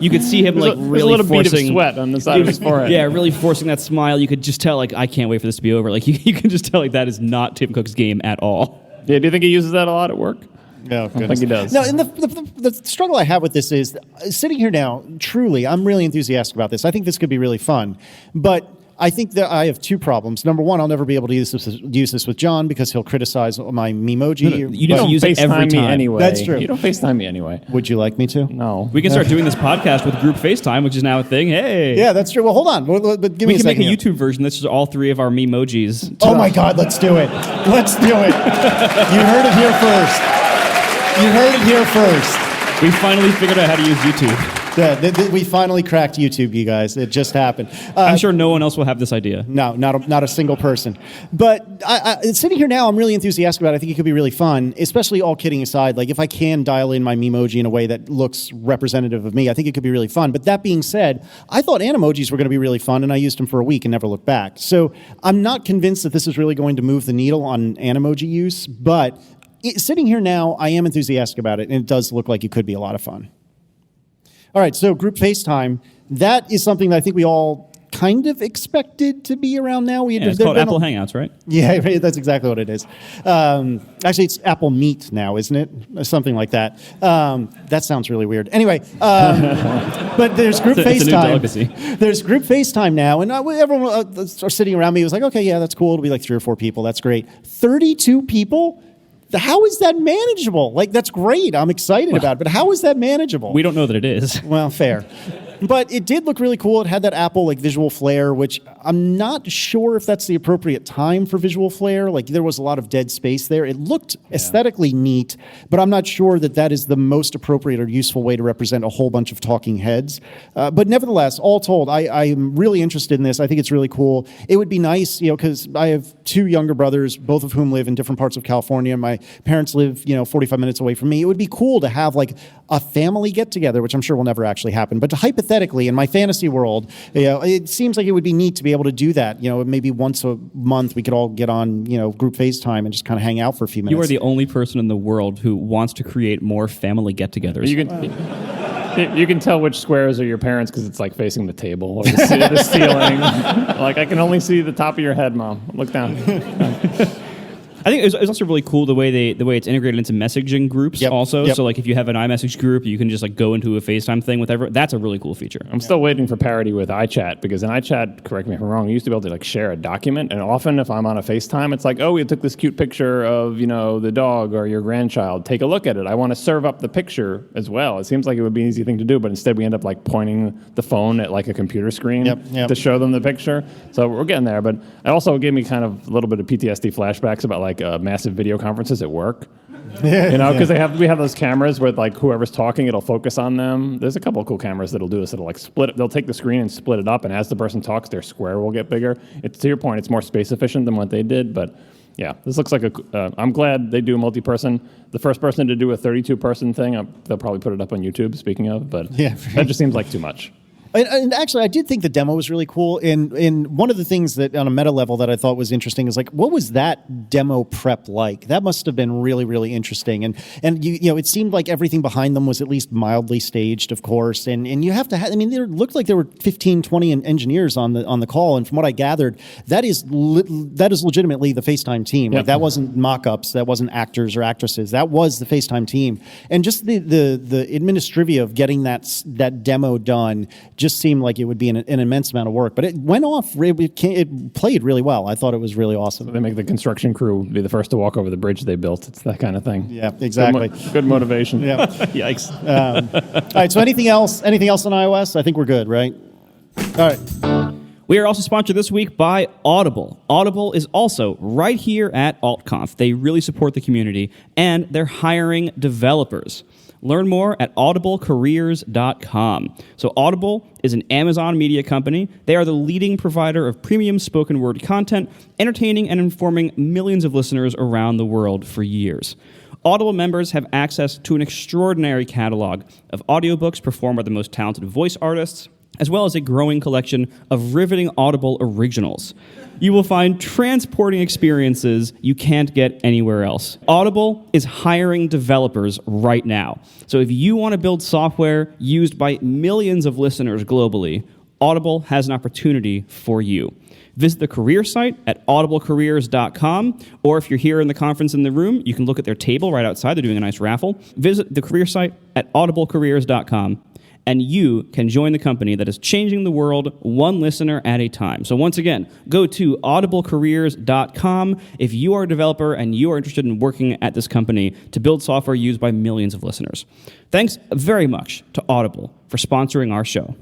You could see him like really a little forcing bead of sweat on the side of his forehead. Yeah, really forcing that smile. You could just tell like I can't wait for this to be over. Like you can just tell like that is not Tim Cook's game at all. Yeah, do you think he uses that a lot at work? No, I don't think he does. No, and the struggle I have with this is sitting here now, truly, I'm really enthusiastic about this. I think this could be really fun. But I think that I have two problems. Number one, I'll never be able to use this with John because he'll criticize my Memoji. No, you don't use it every time. Me anyway. That's true. You don't FaceTime me anyway. Would you like me to? No. We can start doing this podcast with group FaceTime, which is now a thing. Hey. Yeah, that's true. Well, hold on. But give me We a can make second a here. YouTube version that's just all three of our Memojis. Oh my God, let's do it. Let's do it. You heard it here first. We finally figured out how to use YouTube. Yeah, we finally cracked YouTube, you guys. It just happened. I'm sure no one else will have this idea. No, not a single person. But sitting here now, I'm really enthusiastic about it. I think it could be really fun, especially all kidding aside. Like, if I can dial in my Memoji in a way that looks representative of me, I think it could be really fun. But that being said, I thought Animojis were going to be really fun, and I used them for a week and never looked back. So I'm not convinced that this is really going to move the needle on Animoji use, but sitting here now, I am enthusiastic about it, and it does look like it could be a lot of fun. All right, so group FaceTime, that is something that I think we all kind of expected to be around now. It's called Apple Hangouts, right? Yeah, that's exactly what it is. Actually, it's Apple Meet now, isn't it? Something like that. That sounds really weird. Anyway, but there's group FaceTime. It's a new delicacy. There's group FaceTime now, and everyone sitting around me was like, okay, yeah, that's cool. It'll be like 3 or 4 people. That's great. 32 people? How is that manageable? Like, that's great. I'm excited about it, but how is that manageable? We don't know that it is. Well, fair. But it did look really cool. It had that Apple like visual flare, which I'm not sure if that's the appropriate time for visual flare. Like, there was a lot of dead space there. It looked aesthetically neat, but I'm not sure that that is the most appropriate or useful way to represent a whole bunch of talking heads. But nevertheless, all told, I'm really interested in this. I think it's really cool. It would be nice, because I have 2 younger brothers, both of whom live in different parts of California. My parents live, 45 minutes away from me. It would be cool to have like a family get together, which I'm sure will never actually happen. But hypothetically, in my fantasy world, it seems like it would be neat to be able to do that. Maybe once a month we could all get on, group FaceTime and just kind of hang out for a few minutes. You are the only person in the world who wants to create more family get-togethers. You can tell which squares are your parents because it's like facing the table or the ceiling. Like, I can only see the top of your head, Mom. Look down. I think it's also really cool the way it's integrated into messaging groups also. Yep. So like if you have an iMessage group, you can just like go into a FaceTime thing with everyone. That's a really cool feature. I'm still waiting for parity with iChat, because in iChat, correct me if I'm wrong, you used to be able to like share a document, and often if I'm on a FaceTime, it's like, oh, we took this cute picture of, the dog or your grandchild. Take a look at it. I want to serve up the picture as well. It seems like it would be an easy thing to do, but instead we end up like pointing the phone at like a computer screen to show them the picture. So we're getting there, but it also gave me kind of a little bit of PTSD flashbacks about like massive video conferences at work. Because we have those cameras where like whoever's talking, it'll focus on them. There's a couple of cool cameras that'll do this. It'll like split it. They'll take the screen and split it up, and as the person talks, their square will get bigger. It's, to your point, it's more space efficient than what they did, but yeah, this looks like I'm glad they do multi-person. The first person to do a 32-person thing, they'll probably put it up on YouTube, speaking of, but that just seems like too much. And actually, I did think the demo was really cool. And one of the things that on a meta level that I thought was interesting is like, what was that demo prep like? That must have been really, really interesting. And it seemed like everything behind them was at least mildly staged, of course. And you have to have, there looked like there were 15, 20 engineers on the call. And from what I gathered, that is legitimately the FaceTime team. Like that wasn't mock-ups, that wasn't actors or actresses. That was the FaceTime team. And just the administrivia of getting that demo done just seemed like it would be an immense amount of work, but it went off. It played really well. I thought it was really awesome. So they make the construction crew be the first to walk over the bridge they built. It's that kind of thing. Yeah, exactly. Good motivation. Yeah. Yikes. All right. So anything else? Anything else on iOS? I think we're good, right? All right. We are also sponsored this week by Audible. Audible is also right here at AltConf. They really support the community, and they're hiring developers. Learn more at audiblecareers.com. So Audible is an Amazon media company. They are the leading provider of premium spoken word content, entertaining and informing millions of listeners around the world for years. Audible members have access to an extraordinary catalog of audiobooks performed by the most talented voice artists, as well as a growing collection of riveting Audible originals. You will find transporting experiences you can't get anywhere else. Audible is hiring developers right now. So if you want to build software used by millions of listeners globally, Audible has an opportunity for you. Visit the career site at audiblecareers.com, or if you're here in the conference in the room, you can look at their table right outside. They're doing a nice raffle. Visit the career site at audiblecareers.com. And you can join the company that is changing the world one listener at a time. So once again, go to audiblecareers.com if you are a developer and you are interested in working at this company to build software used by millions of listeners. Thanks very much to Audible for sponsoring our show.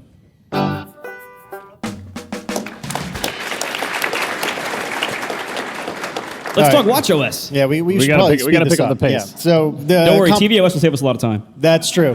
Let's talk watchOS. Yeah, we should gotta probably we got to pick up up the pace. Yeah. So Don't worry, tvOS will save us a lot of time. That's true.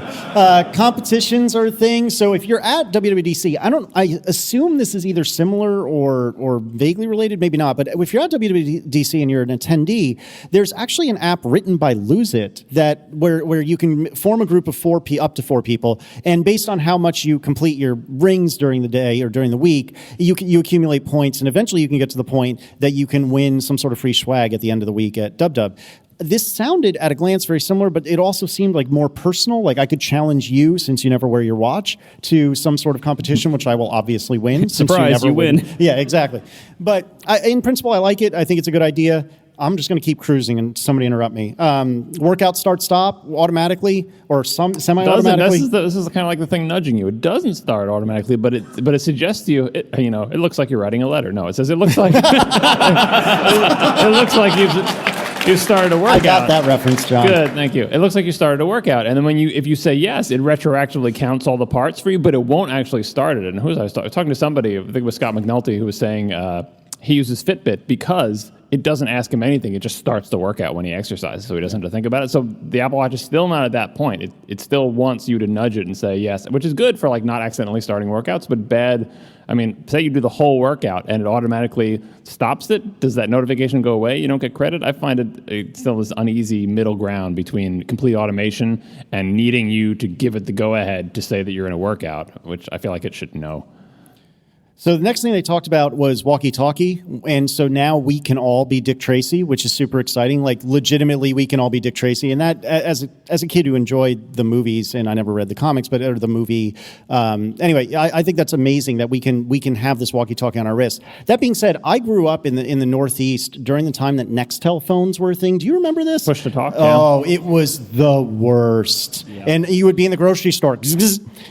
Competitions are a thing. So if you're at WWDC, I assume this is either similar or vaguely related, maybe not. But if you're at WWDC and you're an attendee, there's actually an app written by Lose It where you can form a group of up to four people, and based on how much you complete your rings during the day or during the week, you accumulate points, and eventually you can get to the point that you can win some sort of free swag at the end of the week at DubDub. This sounded at a glance very similar, but it also seemed like more personal. Like I could challenge you, since you never wear your watch, to some sort of competition, which I will obviously win. Surprise, you win. Yeah, exactly. But in principle, I like it. I think it's a good idea. I'm just going to keep cruising and somebody interrupt me. Workout stop automatically or semi-automatically. This is kind of like the thing nudging you. It doesn't start automatically, but it suggests to you. It looks like you're writing a letter. No, it says it looks like it looks like you started a workout. I got that reference, John. Good, thank you. It looks like you started a workout, and then if you say yes, it retroactively counts all the parts for you, but it won't actually start it. And I was talking to somebody, I think it was Scott McNulty, who was saying he uses Fitbit because it doesn't ask him anything. It just starts the workout when he exercises, so he doesn't have to think about it. So the Apple Watch is still not at that point. It still wants you to nudge it and say yes, which is good for like not accidentally starting workouts, but bad. I mean, say you do the whole workout and it automatically stops it. Does that notification go away? You don't get credit? I find it still this uneasy middle ground between complete automation and needing you to give it the go-ahead to say that you're in a workout, which I feel like it should know. So the next thing they talked about was walkie-talkie, and so now we can all be Dick Tracy, which is super exciting. Like legitimately, we can all be Dick Tracy, and that as a kid who enjoyed the movies, and I never read the comics, but or the movie. Anyway, I think that's amazing that we can have this walkie-talkie on our wrist. That being said, I grew up in the Northeast during the time that Nextel phones were a thing. Do you remember this? Push to talk. Oh, it was the worst. Yeah. And you would be in the grocery store.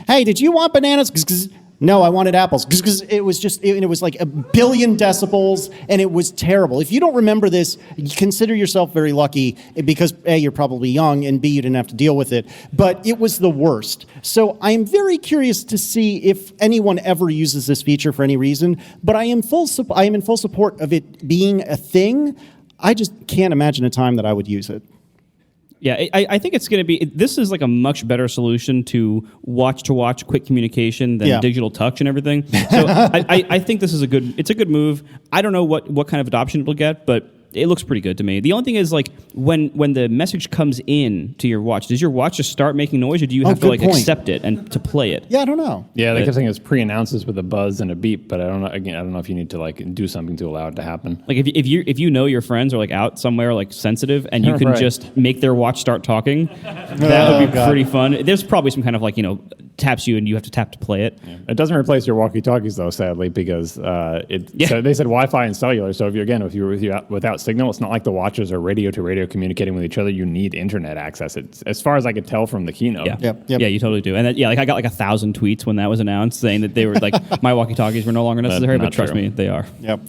Hey, did you want bananas? No, I wanted apples. It was just, it was like a billion decibels, and it was terrible. If you don't remember this, consider yourself very lucky because A, you're probably young, and B, you didn't have to deal with it. But it was the worst. So I'm very curious to see if anyone ever uses this feature for any reason. But I am in full support of it being a thing. I just can't imagine a time that I would use it. Yeah, I think it's going to be. This is like a much better solution to watch quick communication than digital touch and everything. So I think this is it's a good move. I don't know what kind of adoption it will get, but it looks pretty good to me. The only thing is like when the message comes in to your watch, does your watch just start making noise, or do you have to accept it and to play it? Yeah, I don't know. Yeah, they kept saying it pre-announces with a buzz and a beep, but I don't know. Again, I don't know if you need to like do something to allow it to happen. Like if you know your friends are like out somewhere like sensitive, and you can just make their watch start talking, that would be pretty fun. There's probably some kind of like taps you and you have to tap to play it. Yeah. It doesn't replace your walkie-talkies though, sadly, because so they said Wi-Fi and cellular. So if you're without signal, it's not like the watches are radio to radio communicating with each other. You need internet access. It's, as far as I could tell from the keynote. Yeah, yeah, you totally do. And I got like 1,000 tweets when that was announced saying that they were like my walkie-talkies were no longer necessary, but trust me, they are. Yep.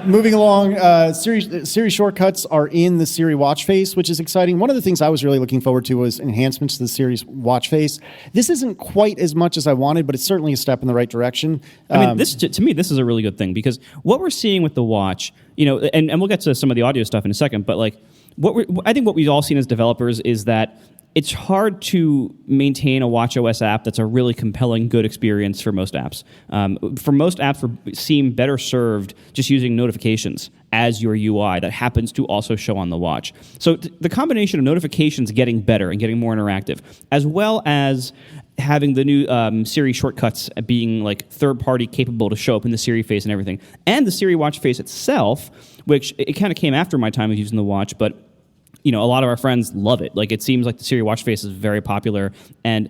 Moving along, Siri shortcuts are in the Siri watch face, which is exciting. One of the things I was really looking forward to was enhancements to the Siri's watch face. This isn't quite as much as I wanted, but it's certainly a step in the right direction. I mean, to me, this is a really good thing because what we're seeing with the watch, and we'll get to some of the audio stuff in a second, but like I think what we've all seen as developers is that it's hard to maintain a watchOS app that's a really compelling, good experience for most apps. For most apps, seem better served just using notifications as your UI that happens to also show on the watch. So the combination of notifications getting better and getting more interactive, as well as having the new Siri shortcuts being like third-party capable to show up in the Siri face and everything, and the Siri watch face itself, which it kind of came after my time of using the watch, but a lot of our friends love it. Like it seems like the Siri watch face is very popular, and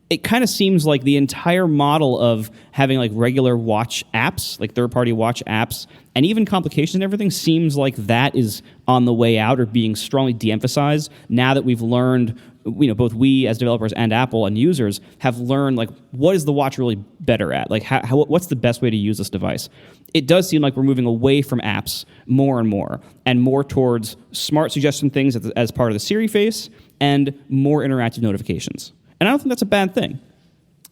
it kind of seems like the entire model of having like regular watch apps, like third-party watch apps, and even complications and everything seems like that is on the way out or being strongly de-emphasized now that we've learned, both we as developers and Apple and users have learned like what is the watch really better at? Like what's the best way to use this device? It does seem like we're moving away from apps more and more towards smart suggestion things as part of the Siri face and more interactive notifications. And I don't think that's a bad thing.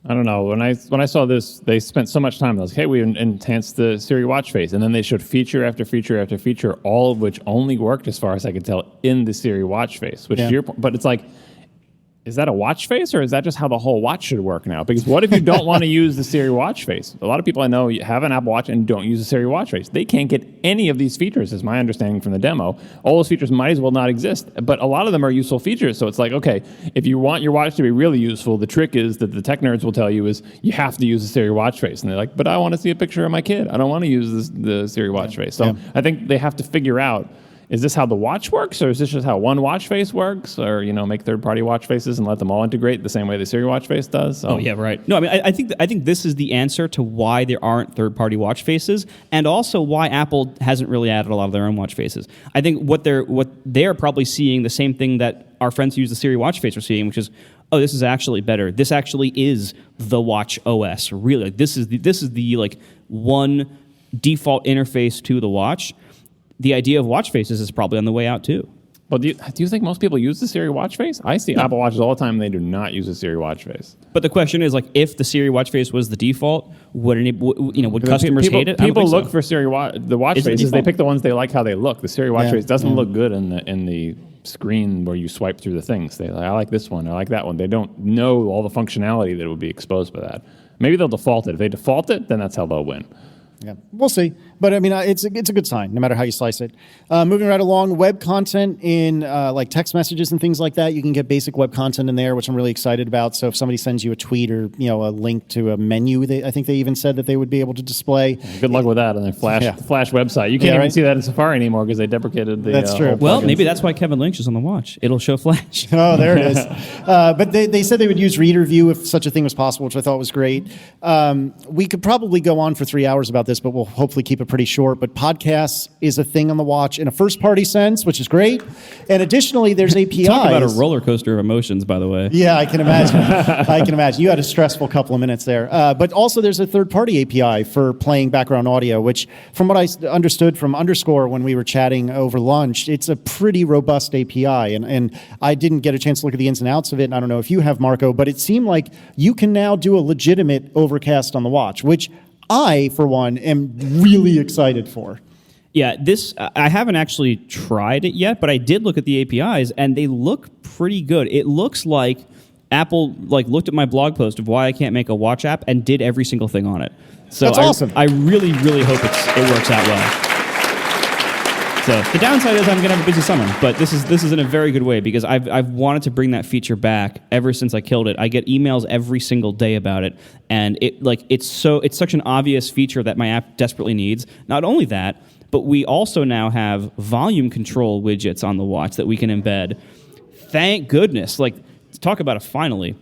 I don't know. When I saw this, they spent so much time. I was like, hey, we enhanced the Siri watch face. And then they showed feature after feature after feature, all of which only worked, as far as I could tell, in the Siri watch face. Which to your point, but it's like, is that a watch face, or is that just how the whole watch should work now? Because what if you don't want to use the Siri watch face? A lot of people I know have an Apple Watch and don't use the Siri watch face. They can't get any of these features, is my understanding from the demo. All those features might as well not exist, but a lot of them are useful features. So it's like, okay, if you want your watch to be really useful, the trick is that the tech nerds will tell you is you have to use the Siri watch face. And they're like, but I want to see a picture of my kid. I don't want to use the Siri watch face. So I think they have to figure out, is this how the watch works, or is this just how one watch face works? Or, make third-party watch faces and let them all integrate the same way the Siri watch face does? So. Oh, yeah, right. No, I mean, I think this is the answer to why there aren't third-party watch faces, and also why Apple hasn't really added a lot of their own watch faces. I think what they're probably seeing the same thing that our friends who use the Siri watch face are seeing, which is, oh, this is actually better. This actually is the watchOS. Really, like, this is the like one default interface to the watch. The idea of watch faces is probably on the way out too. Well, do you think most people use the Siri watch face? I see Apple Watches all the time, and they do not use the Siri watch face. But the question is, like, if the Siri watch face was the default, would customers hate it? People look for Siri the watch faces. They pick the ones they like how they look. The Siri watch face doesn't look good in the screen where you swipe through the things. They like, I like this one, I like that one. They don't know all the functionality that would be exposed by that. Maybe they'll default it. If they default it, then that's how they'll win. Yeah, we'll see. But I mean, it's a good sign, no matter how you slice it. Moving right along, web content in like text messages and things like that. You can get basic web content in there, which I'm really excited about. So if somebody sends you a tweet or a link to a menu, I think they even said that they would be able to display. Good luck with that on their Flash website. You can't even see that in Safari anymore because they deprecated the. That's true. Well, maybe that's why Kevin Lynch is on the watch. It'll show Flash. Oh, there it is. But they said they would use reader view if such a thing was possible, which I thought was great. We could probably go on for 3 hours about this, but we'll hopefully keep it pretty short. But podcasts is a thing on the watch in a first-party sense, which is great. And additionally, there's APIs. Talk about a roller coaster of emotions, by the way. Yeah, I can imagine. I can imagine. You had a stressful couple of minutes there. But also, there's a third-party API for playing background audio, which, from what I understood from Underscore when we were chatting over lunch, it's a pretty robust API. And I didn't get a chance to look at the ins and outs of it, and I don't know if you have, Marco, but it seemed like you can now do a legitimate overcast on the watch, which I, for one, am really excited for. Yeah, I haven't actually tried it yet, but I did look at the APIs, and they look pretty good. It looks like Apple looked at my blog post of why I can't make a watch app and did every single thing on it. So that's awesome. I really, really hope it works out well. So the downside is I'm going to have a busy summer, but this is in a very good way because I've wanted to bring that feature back ever since I killed it. I get emails every single day about it, and it's such an obvious feature that my app desperately needs. Not only that, but we also now have volume control widgets on the watch that we can embed. Thank goodness! Talk about a finally.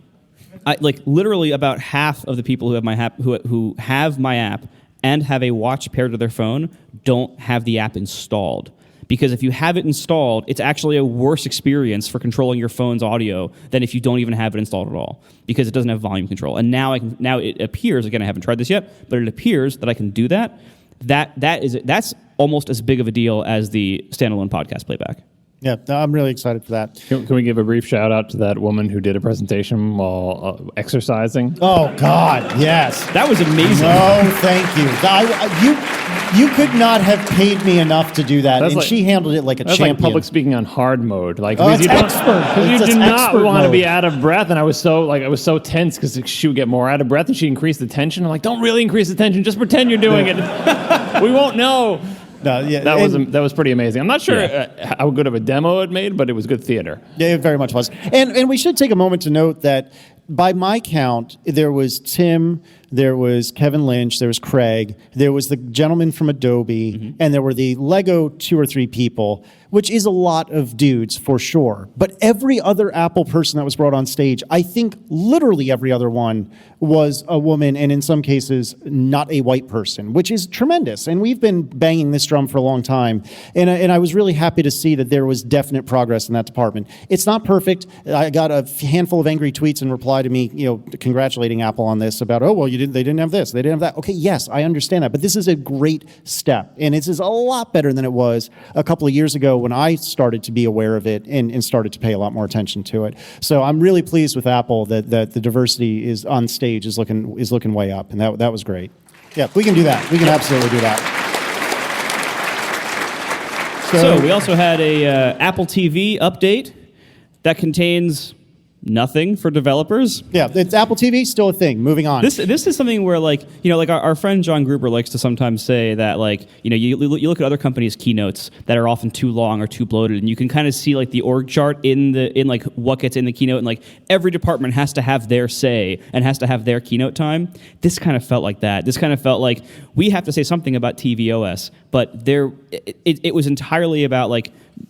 Literally about half of the people who have my app who have my app and have a watch paired to their phone don't have the app installed. Because if you have it installed, it's actually a worse experience for controlling your phone's audio than if you don't even have it installed at all, because it doesn't have volume control. And now it appears, again, I haven't tried this yet, but it appears that I can do that. That's almost as big of a deal as the standalone podcast playback. Yeah, I'm really excited for that. Can we give a brief shout out to that woman who did a presentation while exercising? Oh God, yes, that was amazing. No, thank you. You could not have paid me enough to do that, and she handled it like a champion. That's like public speaking on hard mode, because you do not want to be out of breath. And I was so tense because she would get more out of breath, and she increased the tension. I'm like, don't really increase the tension, just pretend you're doing it. We won't know. No, yeah, that was pretty amazing. I'm not sure how good of a demo it made, but it was good theater. Yeah, it very much was. And we should take a moment to note that by my count, there was Tim, there was Kevin Lynch, there was Craig, there was the gentleman from Adobe, and there were the Lego 2 or 3 people, which is a lot of dudes for sure. But every other Apple person that was brought on stage, I think literally every other one was a woman, and in some cases, not a white person, which is tremendous. And we've been banging this drum for a long time. And I was really happy to see that there was definite progress in that department. It's not perfect. I got a handful of angry tweets in reply to me, congratulating Apple on this about, they didn't have this, they didn't have that. Okay, yes, I understand that, but this is a great step, and this is a lot better than it was a couple of years ago when I started to be aware of it and started to pay a lot more attention to it. So I'm really pleased with Apple that the diversity is on stage is looking way up, and that was great. Yeah, we can do that. We can absolutely do that. So we also had a Apple TV update that contains nothing for developers. Yeah, it's Apple TV, still a thing. Moving on. This is something where, our friend John Gruber likes to sometimes say that, you look at other companies' keynotes that are often too long or too bloated, and you can kind of see the org chart in what gets in the keynote, and every department has to have their say and has to have their keynote time. This kind of felt like that. This kind of felt like we have to say something about tvOS, but it was entirely about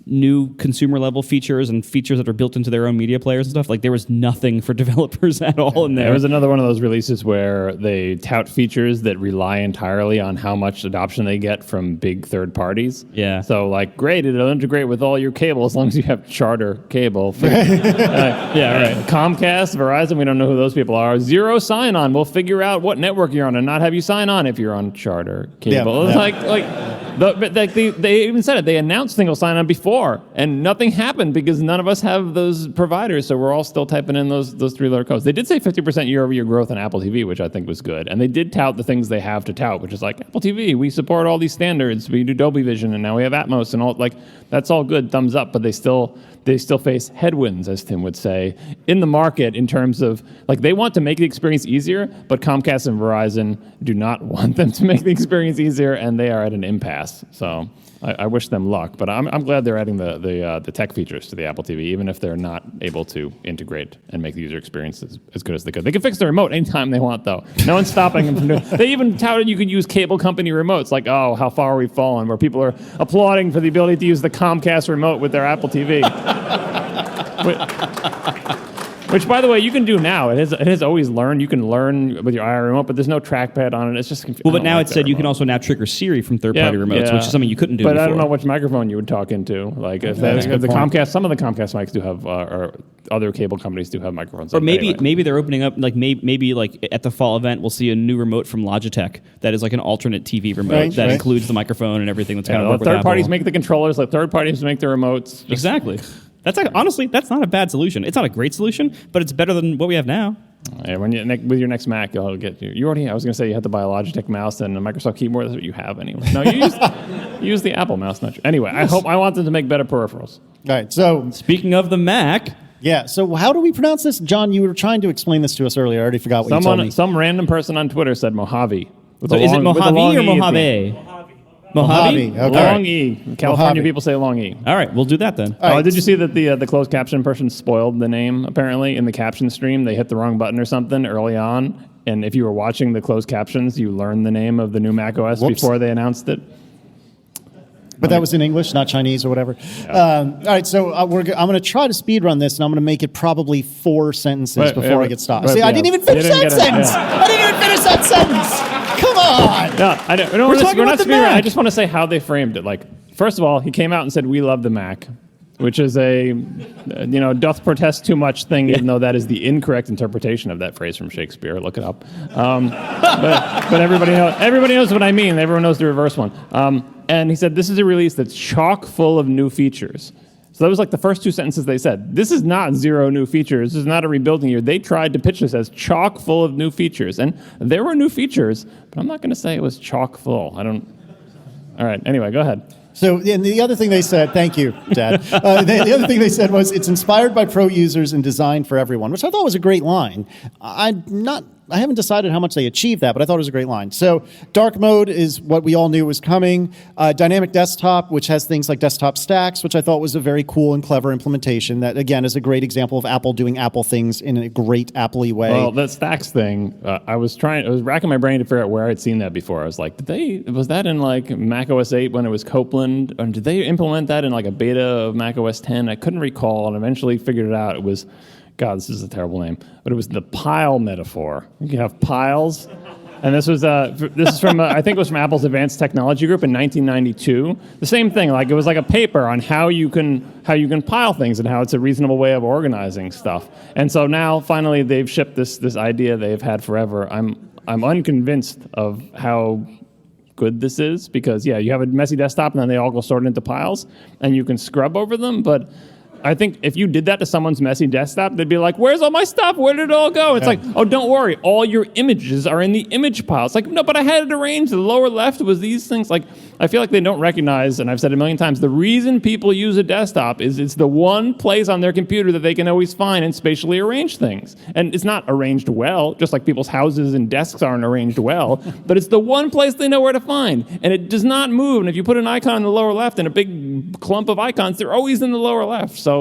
new consumer level features and features that are built into their own media players and stuff. There was nothing for developers at all in there. There was another one of those releases where they tout features that rely entirely on how much adoption they get from big third parties. Yeah. So great, it'll integrate with all your cable as long as you have Charter cable. Yeah, right. Comcast, Verizon, we don't know who those people are. Zero sign-on. We'll figure out what network you're on and not have you sign on if you're on Charter cable. Yeah. They even said it. They announced single sign-on before, and nothing happened because none of us have those providers, so we're all still typing in those 3-letter codes. They did say 50% year-over-year growth on Apple TV, which I think was good, and they did tout the things they have to tout, which is Apple TV, we support all these standards, we do Dolby Vision, and now we have Atmos, and all, that's all good, thumbs up, but they still they still face headwinds, as Tim would say, in the market in terms of, like, they want to make the experience easier, but Comcast and Verizon do not want them to make the experience easier, and they are at an impasse. So I wish them luck, but I'm glad they're adding the tech features to the Apple TV, even if they're not able to integrate and make the user experience as good as they could. They can fix the remote anytime they want, though. No one's stopping them from doing it. They even touted you could use cable company remotes, like, oh, how far we've fallen, where people are applauding for the ability to use the Comcast remote with their Apple TV. Which, by the way, you can do now. It has always learned. You can learn with your iOS remote, but there's no trackpad on it. It's just confusing. Well, but now it said you can also now trigger Siri from third-party remotes, which is something you couldn't do before. But I don't know which microphone you would talk into. Like, if the Comcast, some of the Comcast mics do have, or other cable companies do have microphones. Or maybe they're opening up, like maybe like at the fall event, we'll see a new remote from Logitech that is like an alternate TV remote that includes the microphone and everything that's kind of work with third parties Apple. make the controllers. Let third parties make the remotes. Exactly. Honestly, that's not a bad solution. It's not a great solution, but it's better than what we have now. Yeah, when with your next Mac, you'll get you already. I was going to say you had to buy a Logitech mouse and a Microsoft keyboard. That's what you have anyway. No, you use the Apple mouse. Not anyway. I want them to make better peripherals. All right. So speaking of the Mac. Yeah, so how do we pronounce this? John, you were trying to explain this to us earlier. I already forgot what you told me. Some random person on Twitter said Mojave. So is it Mojave or Mojave? Mojave? Okay. Long E. California Mojave. people say long E. All right, we'll do that then. All right. Did you see that the closed caption person spoiled the name, apparently, in the caption stream? They hit the wrong button or something early on, and if you were watching the closed captions, you learned the name of the new macOS before they announced it. But that was in English, not Chinese or whatever. Yeah. All right, so I'm going to try to speed run this, and I'm going to make it probably 4 sentences before I get stopped. See, I didn't even finish that sentence. I didn't even finish that sentence. Come on. No, we're not speeding. I just want to say how they framed it. Like, first of all, he came out and said, "We love the Mac," which is a, doth protest too much thing, even though that is the incorrect interpretation of that phrase from Shakespeare. Look it up. But everybody knows what I mean. Everyone knows the reverse one. And he said, this is a release that's chock full of new features. So that was like the first 2 sentences they said. This is not 0 new features. This is not a rebuilding year. They tried to pitch this as chock full of new features. And there were new features, but I'm not going to say it was chock full. All right, anyway, go ahead. So, and the other thing they said, thank you, Dad. The other thing they said was it's inspired by pro users and designed for everyone, which I thought was a great line. I haven't decided how much they achieved that, but I thought it was a great line. So dark mode is what we all knew was coming. Dynamic desktop, which has things like desktop stacks, which I thought was a very cool and clever implementation that, again, is a great example of Apple doing Apple things in a great Apple-y way. Well, that stacks thing, I was racking my brain to figure out where I'd seen that before. I was like, was that in like macOS 8 when it was Copeland? Or did they implement that in like a beta of macOS 10? I couldn't recall, and eventually figured it out. It was, God, this is a terrible name, but it was the pile metaphor. You can have piles, and this is from I think it was from Apple's Advanced Technology Group in 1992. The same thing, like it was like a paper on how you can pile things and how it's a reasonable way of organizing stuff. And so now finally they've shipped this idea they've had forever. I'm unconvinced of how good this is because you have a messy desktop and then they all go sorted into piles and you can scrub over them, but I think if you did that to someone's messy desktop, they'd be like, where's all my stuff? Where did it all go? It's like, oh, don't worry. All your images are in the image pile. It's like, no, but I had it arranged. The lower left was these things. Like, I feel like they don't recognize, and I've said it a million times, the reason people use a desktop is it's the one place on their computer that they can always find and spatially arrange things. And it's not arranged well, just like people's houses and desks aren't arranged well, but it's the one place they know where to find. And it does not move. And if you put an icon in the lower left and a big clump of icons, they're always in the lower left. So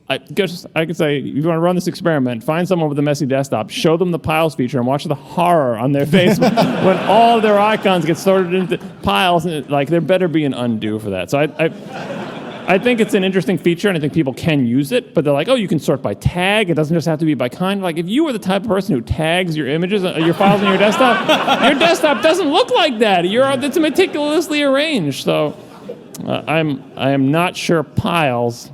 I could say, if you want to run this experiment, find someone with a messy desktop, show them the piles feature, and watch the horror on their face when all their icons get sorted into piles. And there better be an undo for that. So I think it's an interesting feature, and I think people can use it. But they're like, oh, you can sort by tag. It doesn't just have to be by kind. Like if you were the type of person who tags your images, your files on your desktop doesn't look like that. It's meticulously arranged. So I am not sure piles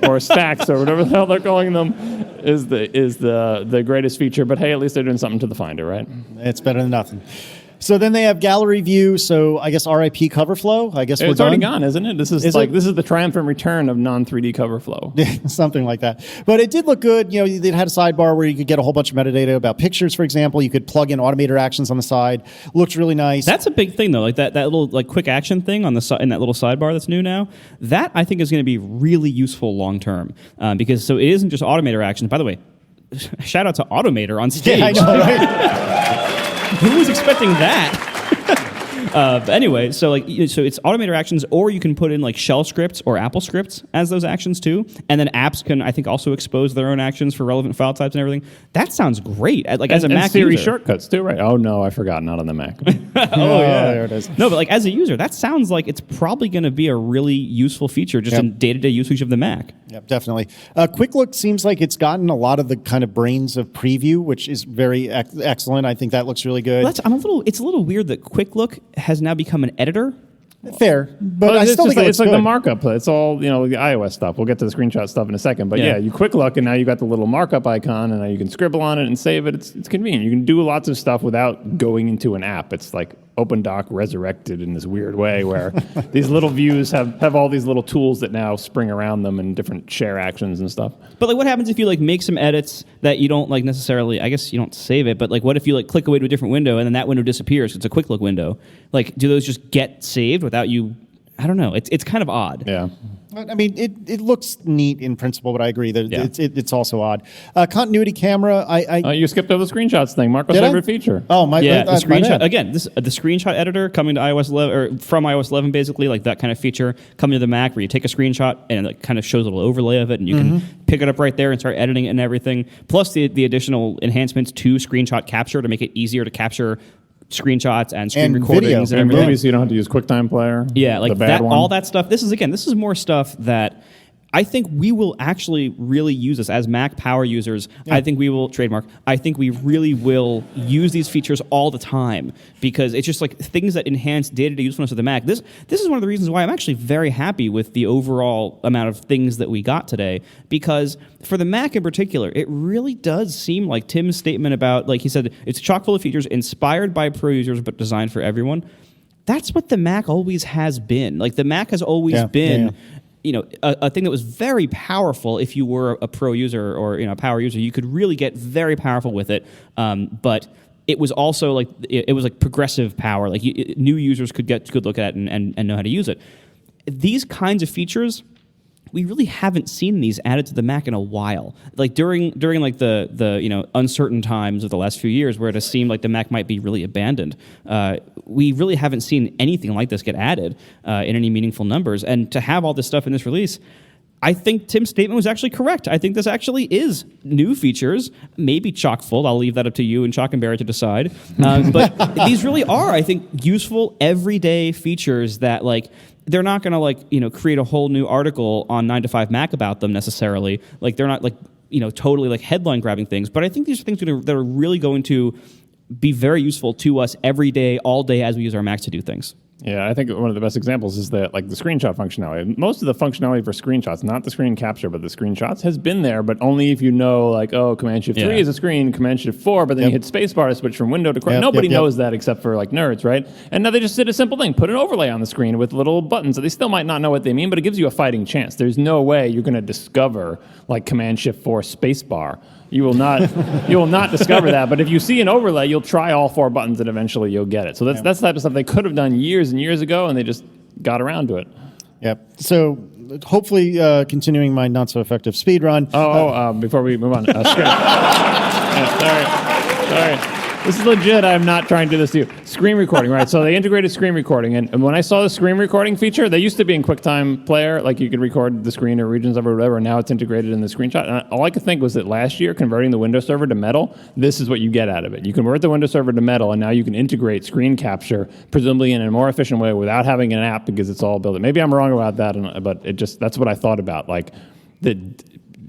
or stacks or whatever the hell they're calling them is the greatest feature. But hey, at least they're doing something to the Finder, right? It's better than nothing. So then they have gallery view. So I guess RIP cover flow. I guess It's already gone, isn't it? This is this is the triumphant return of non-3D cover flow. Something like that. But it did look good. You know, it had a sidebar where you could get a whole bunch of metadata about pictures, for example. You could plug in automator actions on the side. Looked really nice. That's a big thing, though. Like that little like quick action thing on the in that little sidebar that's new now. That I think is going to be really useful long term because so it isn't just automator actions. By the way, shout out to Automator on stage. Yeah, I know, right? Who was expecting that? But anyway, so it's automator actions, or you can put in like shell scripts or Apple scripts as those actions too, and then apps can I think also expose their own actions for relevant file types and everything. That sounds great. Like as a Mac Siri user. shortcuts too, right? Oh no, I forgot, not on the Mac. Oh yeah, there it is. No, but like as a user, that sounds like it's probably going to be a really useful feature just in day-to-day usage of the Mac. Yep, definitely. Quick Look seems like it's gotten a lot of the kind of brains of preview, which is very excellent. I think that looks really good. Well, it's a little weird that Quick Look has now become an editor. Fair, but Well, I still think it's like good. the markup. It's all the iOS stuff. We'll get to the screenshot stuff in a second. But yeah, you quick look, and now you got the little markup icon, and now you can scribble on it and save it. It's convenient. You can do lots of stuff without going into an app. It's like OpenDoc resurrected in this weird way where these little views have all these little tools that now spring around them and different share actions and stuff. But like, what happens if you like make some edits that you don't like necessarily? I guess you don't save it, but like, what if you like click away to a different window and then that window disappears? It's a quick look window. Like, do those just get saved without you? I don't know. It's kind of odd. Yeah. I mean, it looks neat in principle, but I agree that Yeah. it's also odd. Continuity camera. You skipped over the screenshots thing. Marco's Did I? favorite feature. Oh my! Yeah, the my screenshot bad. again. The screenshot editor coming to iOS 11 or from iOS 11, basically like that kind of feature coming to the Mac where you take a screenshot and it kind of shows a little overlay of it, and you can pick it up right there and start editing it and everything. Plus the additional enhancements to screenshot capture to make it easier to capture screenshots and screen And recordings video. and And everything. movies, so you don't have to use QuickTime Player. Yeah, like the bad that. one. All that stuff. This is more stuff that I think we will actually really use this as Mac power users. I think we will trademark. I think we really will use these features all the time because it's just like things that enhance day-to-day usefulness of the Mac. This is one of the reasons why I'm actually very happy with the overall amount of things that we got today because for the Mac in particular, it really does seem like Tim's statement about, like he said, it's chock full of features inspired by pro users but designed for everyone. That's what the Mac always has been. Like the Mac has always been a thing that was very powerful if you were a pro user or a power user. You could really get very powerful with it, but it was also like it was like progressive power. Like new users could get a good look at it and know how to use it. These kinds of features, we really haven't seen these added to the Mac in a while. Like during like the uncertain times of the last few years, where it has seemed like the Mac might be really abandoned. We really haven't seen anything like this get added in any meaningful numbers. And to have all this stuff in this release, I think Tim's statement was actually correct. I think this actually is new features, maybe chock full. I'll leave that up to you and Chalk and Barrett to decide. But these really are, I think, useful everyday features that like. They're not going to create a whole new article on 9 to 5 Mac about them necessarily. Like they're not totally like headline grabbing things. But I think these are things that are really going to be very useful to us every day, all day as we use our Macs to do things. Yeah, I think one of the best examples is that like the screenshot functionality. Most of the functionality for screenshots, not the screen capture, but the screenshots, has been there, but only if you know like, oh, Command Shift 3 is a screen, Command Shift 4, but then you hit spacebar to switch from window to Chrome. Nobody knows that except for like nerds, right? And now they just did a simple thing, put an overlay on the screen with little buttons. So they still might not know what they mean, but it gives you a fighting chance. There's no way you're going to discover like Command Shift 4 spacebar. You will not discover that. But if you see an overlay, you'll try all 4 buttons and eventually you'll get it. So that's the type of stuff they could have done years and years ago, and they just got around to it. Yep. So hopefully continuing my not so effective speed run. Before we move on, sorry. This is legit. I'm not trying to do this to you. Screen recording, right? So they integrated screen recording. And when I saw the screen recording feature, they used to be in QuickTime Player, like you could record the screen or regions of it or whatever, and now it's integrated in the screenshot. And all I could think was that last year, converting the Windows Server to Metal, this is what you get out of it. You convert the Windows Server to Metal, and now you can integrate screen capture, presumably in a more efficient way without having an app because it's all built in. Maybe I'm wrong about that, but that's what I thought about. Like, the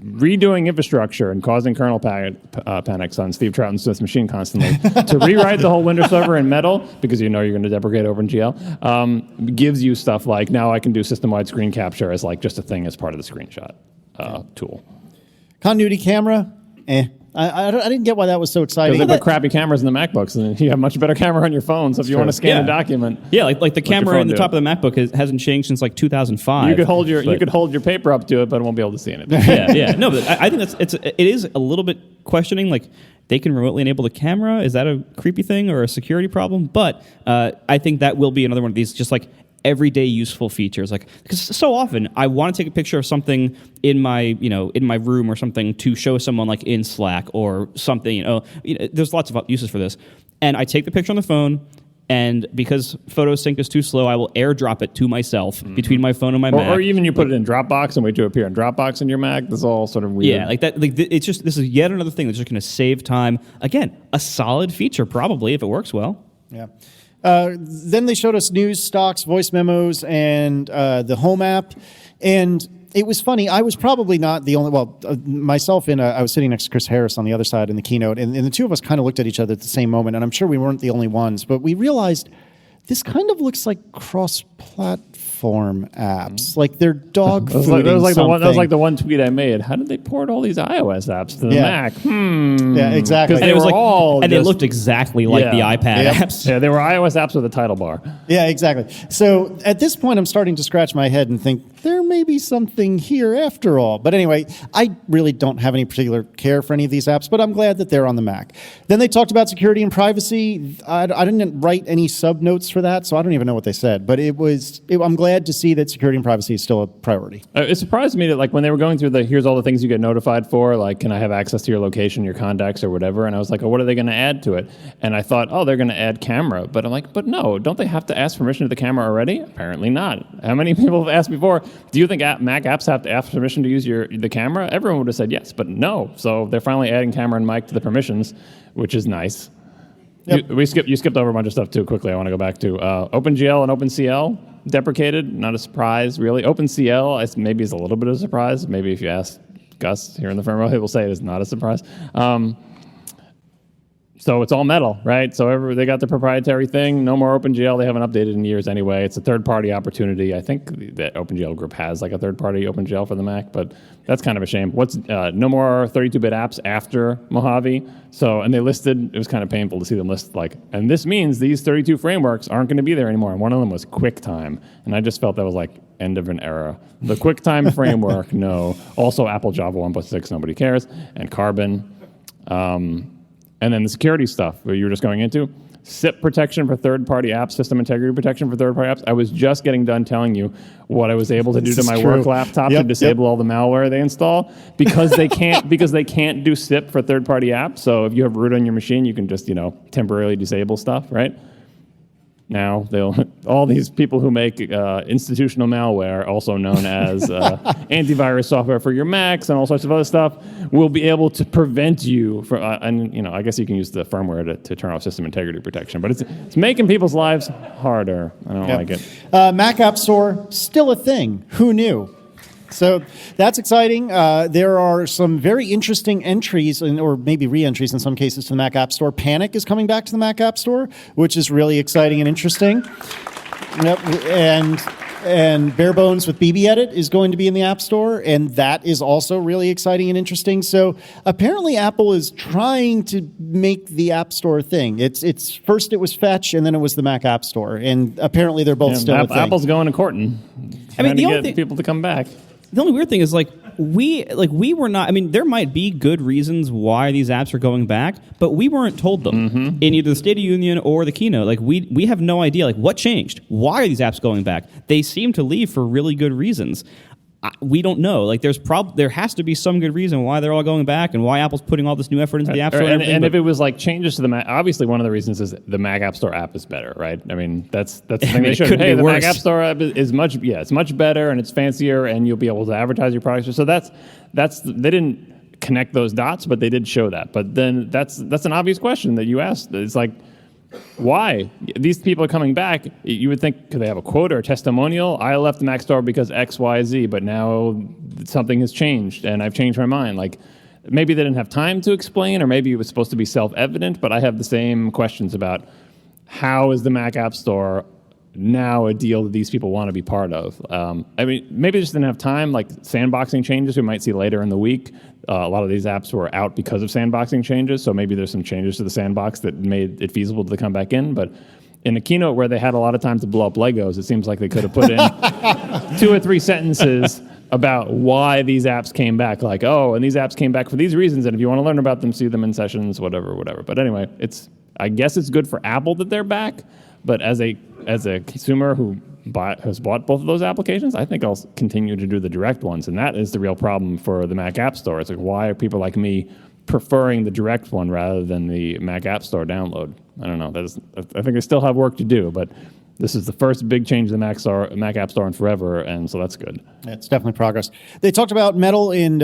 redoing infrastructure and causing kernel panics on Steve Troughton's Smith machine constantly to rewrite the whole Windows Server in Metal because you know you're going to deprecate OpenGL gives you stuff like now I can do system-wide screen capture as like just a thing as part of the screenshot tool. Continuity camera, I didn't get why that was so exciting. Because they've got crappy cameras in the MacBooks, and you have much better camera on your phone. So if you want to scan a document, like the camera in the top of the MacBook hasn't changed since like 2005. You could hold your paper up to it, but it won't be able to see it. No, but I think it is a little bit questioning. Like they can remotely enable the camera. Is that a creepy thing or a security problem? But I think that will be another one of these just like everyday useful features. Like because so often I want to take a picture of something in my room or something to show someone like in Slack or something. There's lots of uses for this, and I take the picture on the phone. And because photo sync is too slow, I will airdrop it to myself between my phone and my Mac. Or even you put it in Dropbox and wait to appear in Dropbox in your Mac. This is all sort of weird. Yeah, like that. Like it's just this is yet another thing that's just going to save time. Again, a solid feature probably if it works well. Yeah. Then they showed us news, stocks, voice memos, and the Home app. And it was funny. I was probably not the only, myself and I was sitting next to Chris Harris on the other side in the keynote, and the two of us kind of looked at each other at the same moment, and I'm sure we weren't the only ones, but we realized this kind of looks like cross-platform apps, like they're dog fooding something. That was like the one tweet I made. How did they port all these iOS apps to the Mac? Yeah, exactly. And they looked exactly like the iPad apps. Yeah, they were iOS apps with a title bar. Yeah, exactly. So at this point, I'm starting to scratch my head and think there may be something here after all. But anyway, I really don't have any particular care for any of these apps, but I'm glad that they're on the Mac. Then they talked about security and privacy. I didn't write any sub notes for that, so I don't even know what they said. But I'm glad to see that security and privacy is still a priority. It surprised me that like when they were going through here's all the things you get notified for, like can I have access to your location, your contacts, or whatever, and I was like, oh, what are they going to add to it? And I thought, oh, they're going to add camera. But I'm like, but no, don't they have to ask permission to the camera already? Apparently not. How many people have asked before, do you think Mac apps have to ask permission to use the camera? Everyone would have said yes, but no. So they're finally adding camera and mic to the permissions, which is nice. Yep. You skipped over a bunch of stuff too quickly. I want to go back to OpenGL and OpenCL deprecated. Not a surprise, really. OpenCL maybe is a little bit of a surprise. Maybe if you ask Gus here in the firm, he will say it is not a surprise. So it's all metal, right? So they got the proprietary thing. No more OpenGL. They haven't updated in years anyway. It's a third-party opportunity. I think that OpenGL group has like a third-party OpenGL for the Mac, but that's kind of a shame. No more 32-bit apps after Mojave. And they listed, it was kind of painful to see them list and this means these 32 frameworks aren't going to be there anymore. And one of them was QuickTime. And I just felt that was like end of an era. The QuickTime framework, no. Also Apple Java 1.6, nobody cares. And Carbon. And then the security stuff where you were just going into, SIP protection for third-party apps, system integrity protection for third-party apps. I was just getting done telling you what I was able to do to my work laptop to disable all the malware they install because they can't do SIP for third-party apps. So if you have root on your machine, you can just temporarily disable stuff, right? Now, all these people who make institutional malware, also known as antivirus software for your Macs and all sorts of other stuff, will be able to prevent you from, I guess you can use the firmware to turn off system integrity protection, but it's making people's lives harder. I don't like it. Mac App Store, still a thing. Who knew? So that's exciting. There are some very interesting entries, or maybe re-entries in some cases, to the Mac App Store. Panic is coming back to the Mac App Store, which is really exciting and interesting. Yep. And Bare Bones with BB Edit is going to be in the App Store, and that is also really exciting and interesting. So apparently Apple is trying to make the App Store a thing. It's first it was Fetch, and then it was the Mac App Store, and apparently they're both still a thing. Apple's going to courting. The only thing, people to come back. The only weird thing is we were not. I mean, there might be good reasons why these apps are going back, but we weren't told them in either the State of the Union or the keynote. Like we have no idea. Like what changed? Why are these apps going back? They seem to leave for really good reasons. We don't know. Like there has to be some good reason why they're all going back and why Apple's putting all this new effort into the App Store. And if it was like changes to the Mac, obviously one of the reasons is the Mac App Store app is better, right? I mean that's the thing they should. Hey, the Mac App Store app is it's much better and it's fancier and you'll be able to advertise your products. So that's they didn't connect those dots, but they did show that. But then that's an obvious question that you asked. It's like, why? These people are coming back. You would think, could they have a quote or a testimonial? I left the Mac Store because X, Y, Z, but now something has changed and I've changed my mind. Like maybe they didn't have time to explain, or maybe it was supposed to be self-evident, but I have the same questions about how is the Mac App Store now a deal that these people want to be part of. I mean, maybe they just didn't have time, like sandboxing changes we might see later in the week. A lot of these apps were out because of sandboxing changes, so maybe there's some changes to the sandbox that made it feasible to come back in. But in a keynote where they had a lot of time to blow up Legos, it seems like they could have put in 2 or 3 sentences about why these apps came back. Like, oh, and these apps came back for these reasons, and if you want to learn about them, see them in sessions, whatever. But anyway, I guess it's good for Apple that they're back, but as a consumer who has bought both of those applications, I think I'll continue to do the direct ones, and that is the real problem for the Mac App Store. It's like, why are people like me preferring the direct one rather than the Mac App Store download? I don't know. I think I still have work to do, but this is the first big change in the Mac App Store in forever, and so that's good. It's definitely progress. They talked about Metal and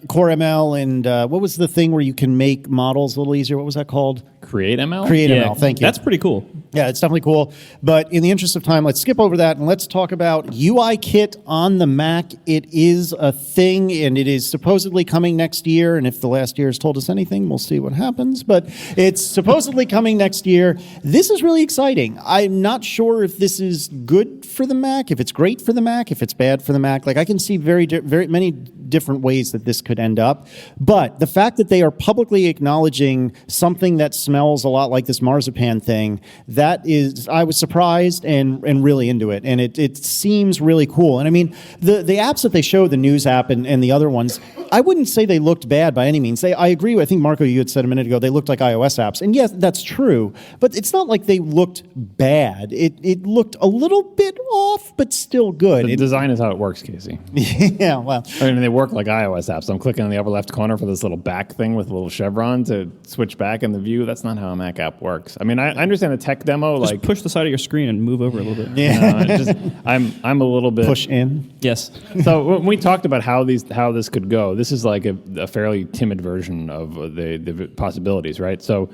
Core ML, and what was the thing where you can make models a little easier? What was that called? Create ML? Create ML, thank you. That's pretty cool. Yeah, it's definitely cool. But in the interest of time, let's skip over that and let's talk about UIKit on the Mac. It is a thing, and it is supposedly coming next year. And if the last year has told us anything, we'll see what happens. But it's supposedly coming next year. This is really exciting. I'm not sure if this is good for the Mac, if it's great for the Mac, if it's bad for the Mac. Like, I can see very many different ways that this could end up. But the fact that they are publicly acknowledging something that smells a lot like this marzipan thing, that is, I was surprised and really into it. And it seems really cool. And I mean, the apps that they show, the news app and the other ones, I wouldn't say they looked bad by any means. I agree with, I think, Marco, you had said a minute ago, they looked like iOS apps. And yes, that's true. But it's not like they looked bad. It looked a little bit off, but still good. The design is how it works, Casey. Yeah, well. I mean, they work like iOS apps. I'm clicking in the upper left corner for this little back thing with a little chevron to switch back in the view. That's not how a Mac app works. I mean, I understand the tech demo. Just like push the side of your screen and move over a little bit. Yeah. I'm a little bit Push in. Yes. So when we talked about how this could go, this is like a fairly timid version of the possibilities, right? So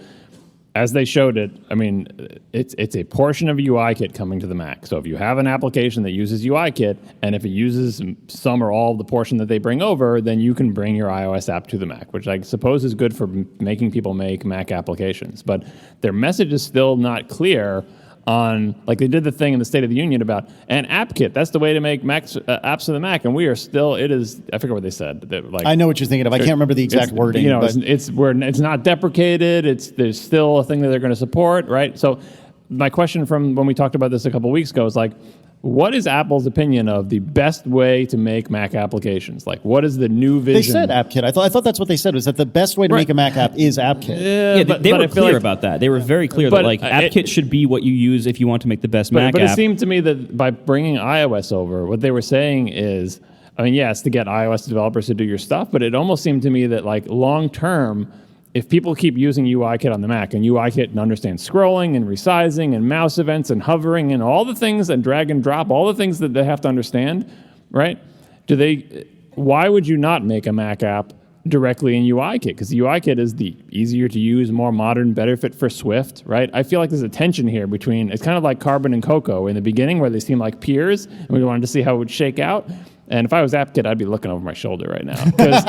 as they showed it, I mean, it's a portion of UIKit coming to the Mac. So if you have an application that uses UIKit, and if it uses some or all of the portion that they bring over, then you can bring your iOS app to the Mac, which I suppose is good for making people make Mac applications. But their message is still not clear on, like they did the thing in the State of the Union about an AppKit. That's the way to make apps for the Mac, and we are still. It is. I forget what they said. That, like, I know what you're thinking of. I can't remember the exact wording. You know, but it's not deprecated. There's still a thing that they're going to support, right? So, my question from when we talked about this a couple weeks ago is like, what is Apple's opinion of the best way to make Mac applications? Like, what is the new vision? They said AppKit. I thought that's what they said, was that the best way to make a Mac app is AppKit. Yeah, they were clear about that. They were very clear that like AppKit should be what you use if you want to make the best Mac app. But it seemed to me that by bringing iOS over, what they were saying is, I mean, yes, to get iOS developers to do your stuff, but it almost seemed to me that like long term, if people keep using UIKit on the Mac, and UIKit understands scrolling and resizing and mouse events and hovering and all the things and drag and drop, all the things that they have to understand, right? Why would you not make a Mac app directly in UIKit? Because the UIKit is the easier to use, more modern, better fit for Swift, right? I feel like there's a tension here between, it's kind of like Carbon and Cocoa in the beginning where they seem like peers, and we wanted to see how it would shake out. And if I was AppKit, I'd be looking over my shoulder right now because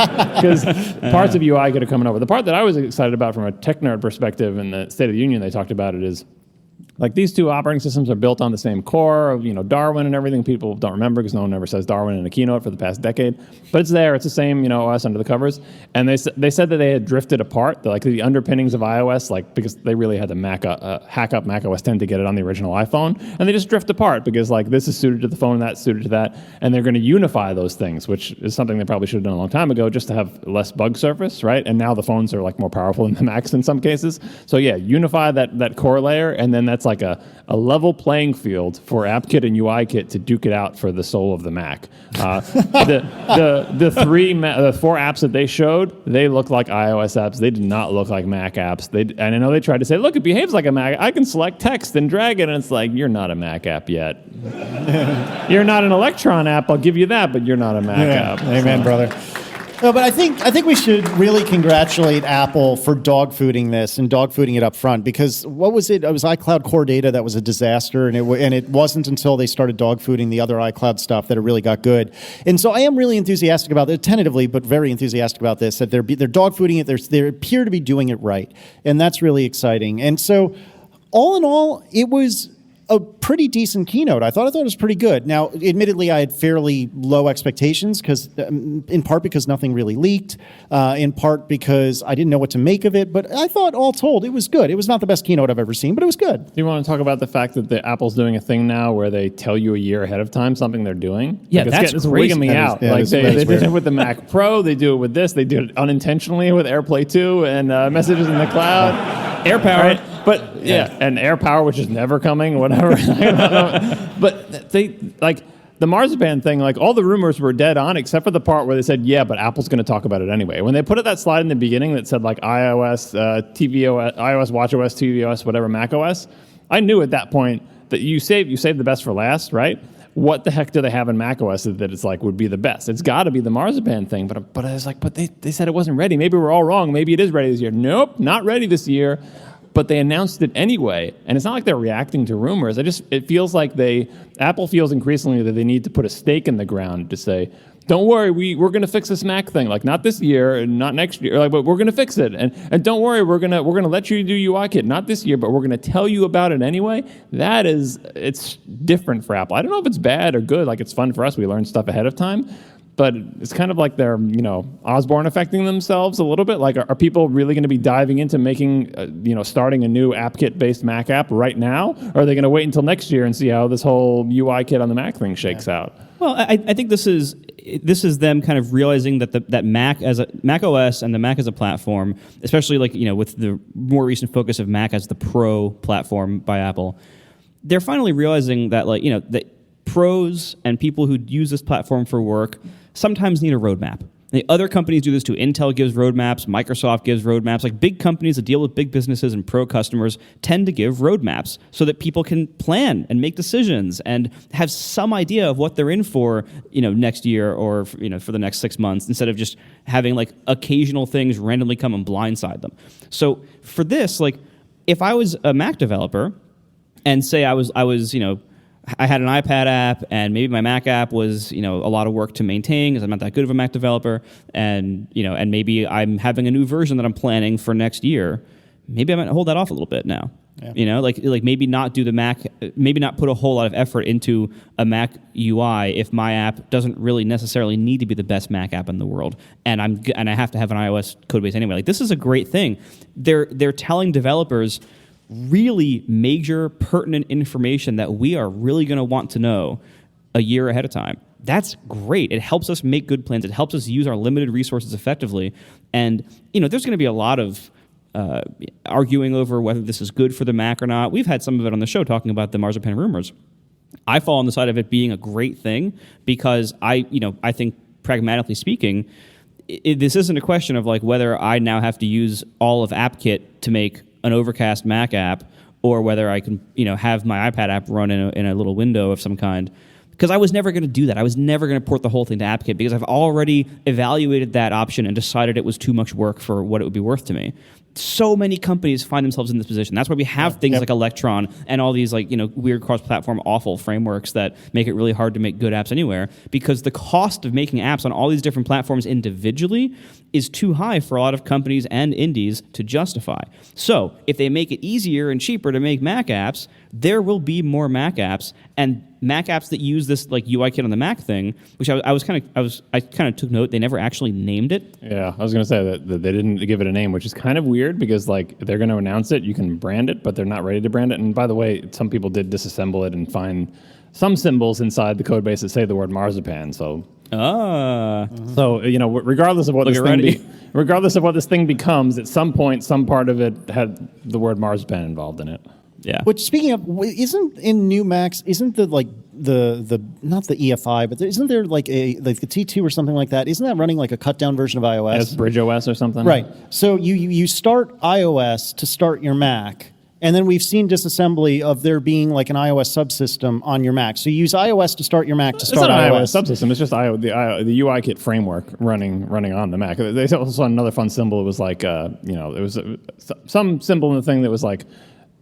parts of UIKit are coming over. The part that I was excited about from a tech nerd perspective in the State of the Union, they talked about it is, like, these two operating systems are built on the same core of, Darwin and everything. People don't remember because no one ever says Darwin in a keynote for the past decade. But it's there. It's the same, OS under the covers. And they said that they had drifted apart, like the underpinnings of iOS, like because they really had to hack up macOS 10 to get it on the original iPhone. And they just drift apart because like this is suited to the phone, that's suited to that. And they're going to unify those things, which is something they probably should have done a long time ago just to have less bug surface, right? And now the phones are like more powerful than the Macs in some cases. So yeah, unify that core layer, and then that's like a level playing field for AppKit and UIKit to duke it out for the soul of the Mac. The 4 apps that they showed, they look like iOS apps. They did not look like Mac apps. And I know they tried to say, look, it behaves like a Mac. I can select text and drag it, and it's like, you're not a Mac app yet. You're not an Electron app, I'll give you that, but you're not a Mac app. Amen, brother. No, but I think we should really congratulate Apple for dogfooding this and dogfooding it up front, because what was it? It was iCloud Core Data that was a disaster, and it wasn't until they started dogfooding the other iCloud stuff that it really got good. And so I am really enthusiastic about it, tentatively, but very enthusiastic about this, that they're dogfooding it. They appear to be doing it right, and that's really exciting. And so all in all, it was a pretty decent keynote. I thought it was pretty good. Now, admittedly, I had fairly low expectations in part because nothing really leaked, in part because I didn't know what to make of it. But I thought, all told, it was good. It was not the best keynote I've ever seen, but it was good. Do you want to talk about the fact that Apple's doing a thing now where they tell you a year ahead of time something they're doing? Yeah, like that's wigging crazy. me out. That Like is they did weird. it with the Mac Pro. They do it with this. They do it unintentionally with AirPlay 2 and messages in the cloud. AirPower. Right? But and AirPower, which is never coming, whatever. But they like the Marzipan thing. Like all the rumors were dead on, except for the part where they said, "Yeah, but Apple's going to talk about it anyway." When they put that slide in the beginning that said like iOS, tvOS, iOS, watchOS, tvOS, whatever, macOS, I knew at that point that you saved the best for last, right? What the heck do they have in macOS that it's like would be the best? It's got to be the Marzipan thing. But I was like, but they said it wasn't ready. Maybe we're all wrong. Maybe it is ready this year. Nope, not ready this year. But they announced it anyway, and it's not like they're reacting to rumors. It feels like Apple feels increasingly that they need to put a stake in the ground to say, don't worry, we're going to fix this Mac thing. Like not this year and not next year, like, but we're going to fix it. And don't worry, we're gonna let you do UIKit, not this year, but we're going to tell you about it anyway. It's different for Apple. I don't know if it's bad or good. Like it's fun for us. We learn stuff ahead of time. But it's kind of like they're, Osborne affecting themselves a little bit. Like, are people really going to be diving into making, starting a new AppKit-based Mac app right now? Or are they going to wait until next year and see how this whole UIKit on the Mac thing shakes out? Well, I think this is them kind of realizing that Mac OS and the Mac as a platform, especially with the more recent focus of Mac as the Pro platform by Apple, they're finally realizing that that pros and people who use this platform for work sometimes need a roadmap. The other companies do this too. Intel gives roadmaps. Microsoft gives roadmaps. Like big companies that deal with big businesses and pro customers tend to give roadmaps so that people can plan and make decisions and have some idea of what they're in for, next year or for the next 6 months, instead of just having like occasional things randomly come and blindside them. So for this, if I was a Mac developer and say I had an iPad app, and maybe my Mac app was, a lot of work to maintain because I'm not that good of a Mac developer, and maybe I'm having a new version that I'm planning for next year. Maybe I might hold that off a little bit now. Yeah. Like maybe not do the Mac, maybe not put a whole lot of effort into a Mac UI if my app doesn't really necessarily need to be the best Mac app in the world, and I have to have an iOS code base anyway. Like this is a great thing. They're telling developers really major, pertinent information that we are really going to want to know a year ahead of time. That's great. It helps us make good plans. It helps us use our limited resources effectively. And, there's going to be a lot of arguing over whether this is good for the Mac or not. We've had some of it on the show talking about the Marzipan rumors. I fall on the side of it being a great thing because I think pragmatically speaking, this isn't a question of whether I now have to use all of AppKit to make an Overcast Mac app, or whether I can, have my iPad app run in a little window of some kind. Because I was never going to do that. I was never going to port the whole thing to AppKit because I've already evaluated that option and decided it was too much work for what it would be worth to me. So many companies find themselves in this position. That's why we have things like Electron and all these weird cross-platform awful frameworks that make it really hard to make good apps anywhere, because the cost of making apps on all these different platforms individually is too high for a lot of companies and indies to justify. So if they make it easier and cheaper to make Mac apps, there will be more Mac apps, and Mac apps that use this UIKit on the Mac thing, which I kind of took note. They never actually named it. Yeah, I was going to say that they didn't give it a name, which is kind of weird because they're going to announce it, you can brand it, but they're not ready to brand it. And by the way, some people did disassemble it and find some symbols inside the code base that say the word Marzipan. So regardless of what this thing becomes, at some point, some part of it had the word Marzipan involved in it. Yeah. Which, speaking of, isn't in new Macs, isn't the not the EFI, but isn't there the T2 or something like that? Isn't that running a cut down version of iOS? As BridgeOS or something? Right. So you start iOS to start your Mac, and then we've seen disassembly of there being an iOS subsystem on your Mac. So you use iOS to start your Mac to start iOS. It's not an iOS subsystem. It's just the UIKit framework running on the Mac. They also saw another fun symbol. It was it was some symbol in the thing that was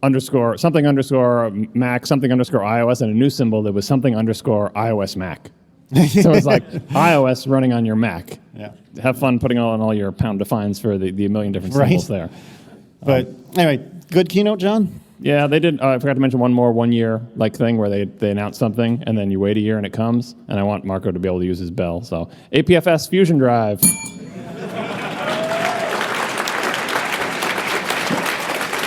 underscore something underscore Mac something underscore iOS, and a new symbol that was something underscore iOS Mac. So it's iOS running on your Mac. Yeah. Have fun putting on all your pound defines for the million different symbols there. But anyway, good keynote, John? Yeah, they did. I forgot to mention one more 1 year thing where they announce something and then you wait a year and it comes. And I want Marco to be able to use his bell. So APFS Fusion Drive.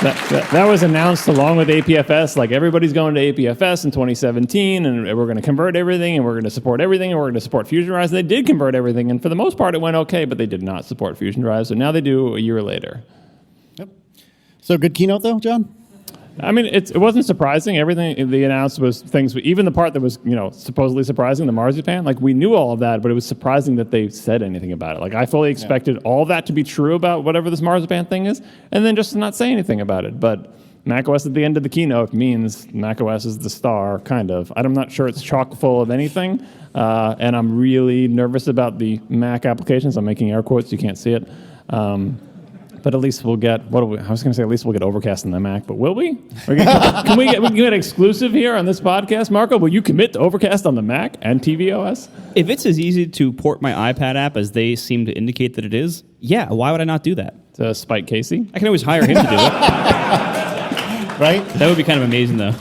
That was announced along with APFS. Like, everybody's going to APFS in 2017, and we're going to convert everything, and we're going to support everything, and we're going to support Fusion drives. They did convert everything, and for the most part, it went okay, but they did not support Fusion drives, so now they do a year later. Yep. So good keynote, though, John? I mean, it wasn't surprising. Everything they announced was things, even the part that was, supposedly surprising, the marzipan, like, we knew all of that, but it was surprising that they said anything about it. Like, I fully expected all that to be true about whatever this marzipan thing is, and then just to not say anything about it. But macOS at the end of the keynote means macOS is the star, kind of. I'm not sure it's chock full of anything, and I'm really nervous about the Mac applications. I'm making air quotes, you can't see it. But at least we'll get, I was going to say at least we'll get Overcast on the Mac, but will we? Can we get exclusive here on this podcast? Marco, will you commit to Overcast on the Mac and tvOS? If it's as easy to port my iPad app as they seem to indicate that it is, yeah, why would I not do that? To spite Casey? I can always hire him to do it. Right? That would be kind of amazing, though.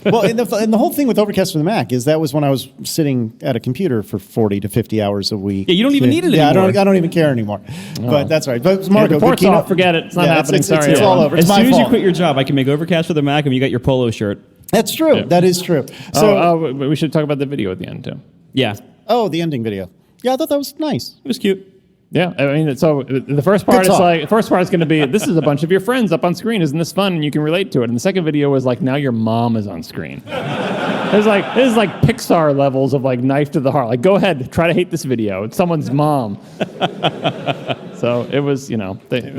Well, and the whole thing with Overcast for the Mac is that was when I was sitting at a computer for 40 to 50 hours a week. Yeah, you don't even need it anymore. I don't even care anymore. Oh. But that's right. But Marco, the port's off, forget it. It's not happening. Sorry. It's all over. It's as my soon as fault. you quit your job, I can make Overcast for the Mac, and you got your polo shirt. That's true. Yeah. That is true. So, we should talk about the video at the end, too. Yeah. the ending video. Yeah, I thought that was nice. It was cute. Yeah, I mean, so the first part Good is talk. the first part is going to be, this is a bunch of your friends up on screen. Isn't this fun? And you can relate to it. And the second video was like, now your mom is on screen. This is like Pixar levels of like knife to the heart. Like, go ahead, try to hate this video. It's someone's mom. So it was, they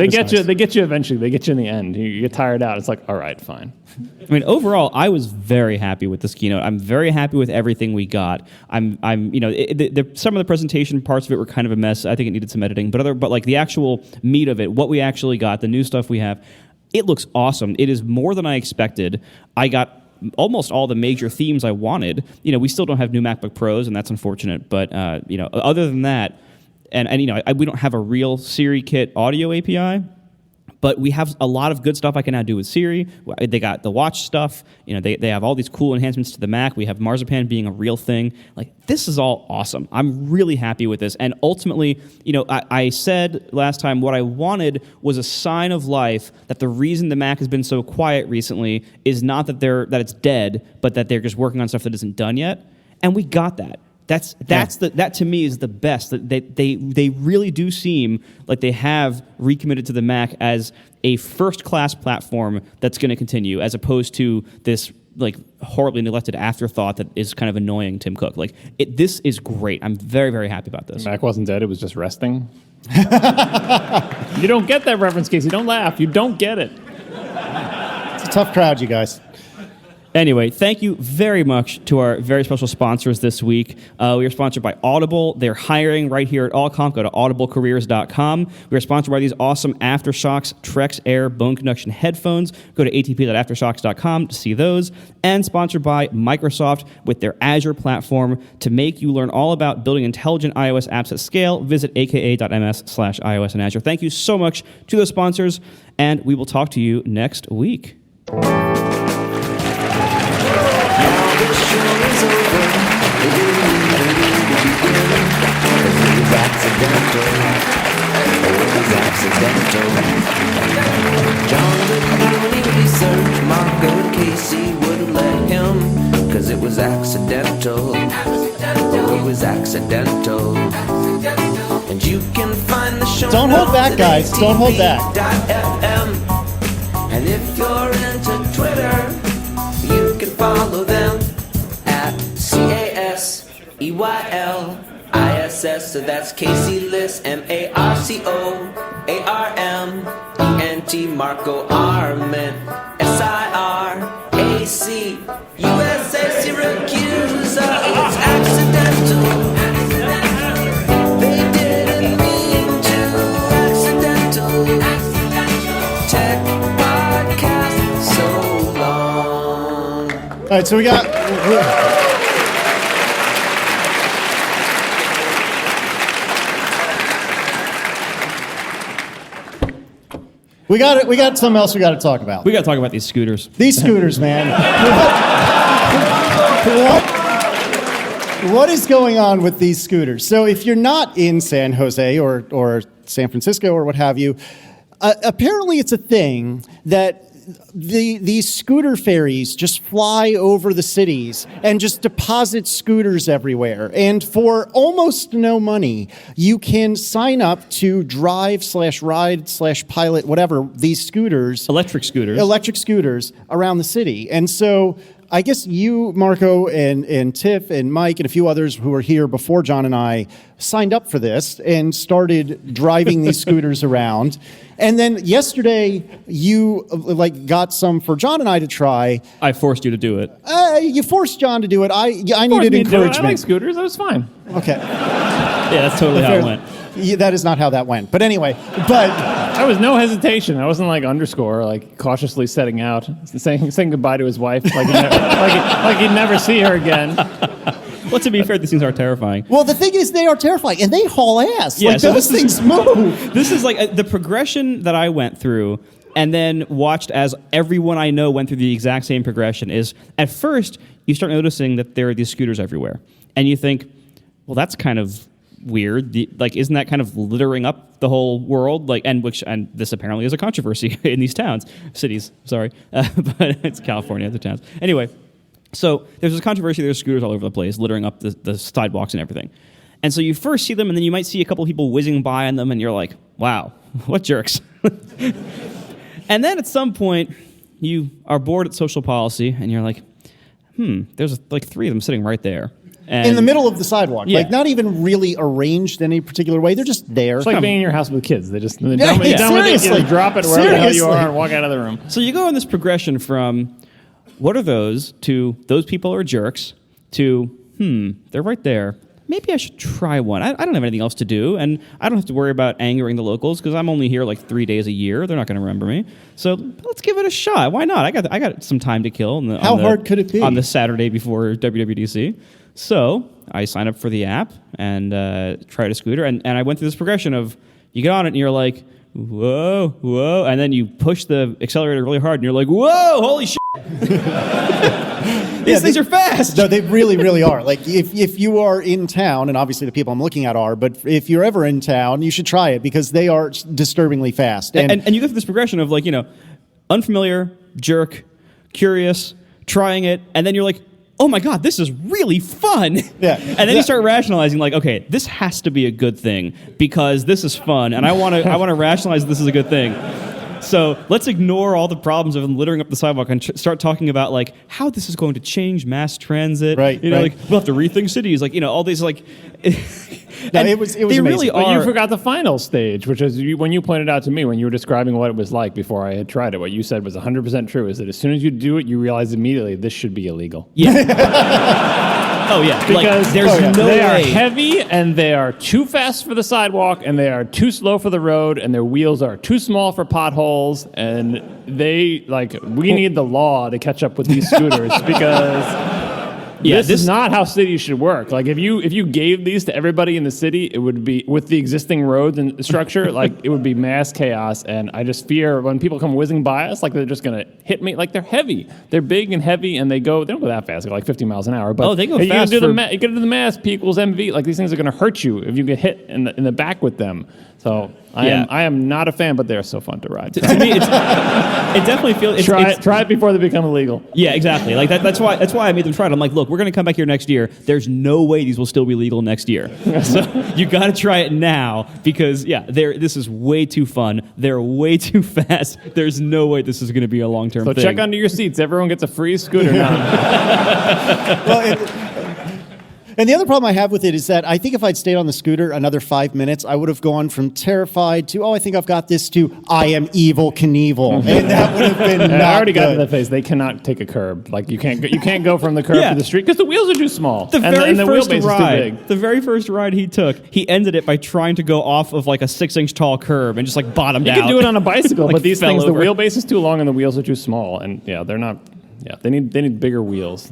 get nice. you. They get you eventually. They get you in the end. You get tired out. It's like, all right, fine. I mean, overall, I was very happy with this keynote. I'm very happy with everything we got. Some of the presentation parts of it were kind of a mess. I think it needed some editing, but like the actual meat of it, what we actually got, the new stuff we have, it looks awesome. It is more than I expected. I got almost all the major themes I wanted. We still don't have new MacBook Pros, and that's unfortunate. But other than that, and we don't have a real Siri Kit audio API. But we have a lot of good stuff I can now do with Siri. They got the watch stuff. They have all these cool enhancements to the Mac. We have Marzipan being a real thing. Like, this is all awesome. I'm really happy with this. And ultimately, I said last time what I wanted was a sign of life that the reason the Mac has been so quiet recently is not that it's dead, but that they're just working on stuff that isn't done yet. And we got that. That to me is the best. That they really do seem like they have recommitted to the Mac as a first-class platform that's going to continue, as opposed to this like horribly neglected afterthought that is kind of annoying Tim Cook. Like, this is great. I'm very, very happy about this. Mac wasn't dead. It was just resting. You don't get that reference, Casey. Don't laugh. You don't get it. It's a tough crowd, you guys. Anyway, thank you very much to our very special sponsors this week. We are sponsored by Audible. They're hiring right here at Allcomp. Go to audiblecareers.com. We are sponsored by these awesome AfterShokz Trex Air bone conduction headphones. Go to atp.aftershokz.com to see those. And sponsored by Microsoft with their Azure platform to make you learn all about building intelligent iOS apps at scale. Visit aka.ms/iOS and Azure. Thank you so much to those sponsors, and we will talk to you next week. John didn't do any research. Marco and Casey wouldn't let him, 'cause it was accidental. Oh, it was accidental. And you can find the show. Don't hold back, guys. Don't hold back. .fm. And if you're into Twitter, you can follow them at CASEYLISS. So that's Casey Liss, MARCOARMENT, Marco Arment, SIRAC, USA Syracuse. It's accidental. They didn't mean to. Accidental. Tech podcast so long. All right, so we got... We got it. We got something else we got to talk about. We got to talk about these scooters. These scooters, man. What is going on with these scooters? So if you're not in San Jose or San Francisco or what have you, apparently it's a thing that these scooter ferries just fly over the cities and just deposit scooters everywhere. And for almost no money, you can sign up to drive/ride/pilot, whatever, these scooters. Electric scooters around the city. And so I guess you, Marco, and Tiff, and Mike, and a few others who were here before John and I signed up for this and started driving these scooters around. And then yesterday, you got some for John and I to try. I forced you to do it. You forced John to do it. I needed I encouragement. like scooters. That was fine. Okay. Yeah, that's totally how it went. Yeah, that is not how that went. But anyway, There was no hesitation. I wasn't cautiously setting out, saying goodbye to his wife, like he'd never see her again. Well, to be fair, these things are terrifying. Well, the thing is, they are terrifying, and they haul ass. Yeah, so those things move. This is like the progression that I went through, and then watched as everyone I know went through the exact same progression. Is at first you start noticing that there are these scooters everywhere, and you think, well, that's kind of weird. Isn't that kind of littering up the whole world? And this apparently is a controversy in these cities. Sorry, but it's California, the towns. Anyway, so there's this controversy. There's scooters all over the place, littering up the sidewalks and everything. And so you first see them, and then you might see a couple people whizzing by on them, and you're like, wow, what jerks. And then at some point, you are bored at social policy, and you're like, there's three of them sitting right there. And in the middle of the sidewalk, Yeah. not even really arranged in any particular way. They're just there. It's like being in your house with kids. They just seriously. drop it wherever the hell you Seriously. are and walk out of the room. So you go in this progression from, what are those, to those people are jerks, to, they're right there. Maybe I should try one. I don't have anything else to do, and I don't have to worry about angering the locals because I'm only here 3 days a year. They're not going to remember me. So let's give it a shot. Why not? I got some time to kill. How hard could it be? On the Saturday before WWDC. So I signed up for the app and tried a scooter, and I went through this progression of you get on it and you're like, whoa, whoa, and then you push the accelerator really hard and you're like, whoa, holy shit. These things are fast. No, they really, really are. If you are in town, and obviously the people I'm looking at are, but if you're ever in town, you should try it because they are disturbingly fast. And you go through this progression of unfamiliar, jerk, curious, trying it, and then you're like, oh my God, this is really fun. Yeah. And then you start rationalizing okay, this has to be a good thing because this is fun, and I want to rationalize this is a good thing. So let's ignore all the problems of them littering up the sidewalk and start talking about how this is going to change mass transit. Right. We'll have to rethink cities. All these it was they amazing. really But are. you forgot the final stage, which is when you pointed out to me when you were describing what it was like before I had tried it. What you said was 100% true. Is that as soon as you do it, you realize immediately this should be illegal. Yeah. Oh yeah. Because there's no they are way. heavy and they are too fast for the sidewalk and they are too slow for the road and their wheels are too small for potholes and we need the law to catch up with these scooters because this is not how cities should work. If you gave these to everybody in the city, it would be with the existing roads and structure, it would be mass chaos. And I just fear when people come whizzing by us, they're just gonna hit me. They're heavy, they're big and heavy, and they don't go that fast. They go 50 miles an hour. But they go you fast. You get into the mass, P equals MV. These things are gonna hurt you if you get hit in the back with them. So I am not a fan, but they're so fun to ride. To me, it definitely feels. Try it before they become illegal. Yeah, exactly. That's why I made them try it. I'm like, look, we're going to come back here next year. There's no way these will still be legal next year. So you got to try it now because this is way too fun. They're way too fast. There's no way this is going to be a long-term thing. So check under your seats. Everyone gets a free scooter now. And the other problem I have with it is that I think if I'd stayed on the scooter another 5 minutes, I would have gone from terrified to, I think I've got this, to I am evil Knievel. And that would have been I already got good. to the phase. They cannot take a curb. You can't go from the curb to the street because the wheels are too small. The and very the first wheelbase ride, is too big. the very first ride he took, he ended it by trying to go off of a 6-inch tall curb and just bottomed out. You can do it on a bicycle, but these fell things, over. the wheelbase is too long and the wheels are too small, and they're not. Yeah, they need bigger wheels.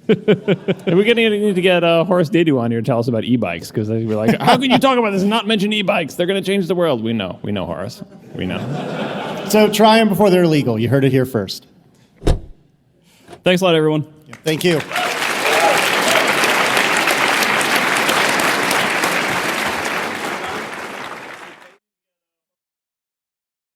And we're need to get Horace Dedu on here to tell us about e-bikes because we're like, how can you talk about this and not mention e-bikes? They're going to change the world. We know, Horace. We know. So try them before they're legal. You heard it here first. Thanks a lot, everyone. Thank you.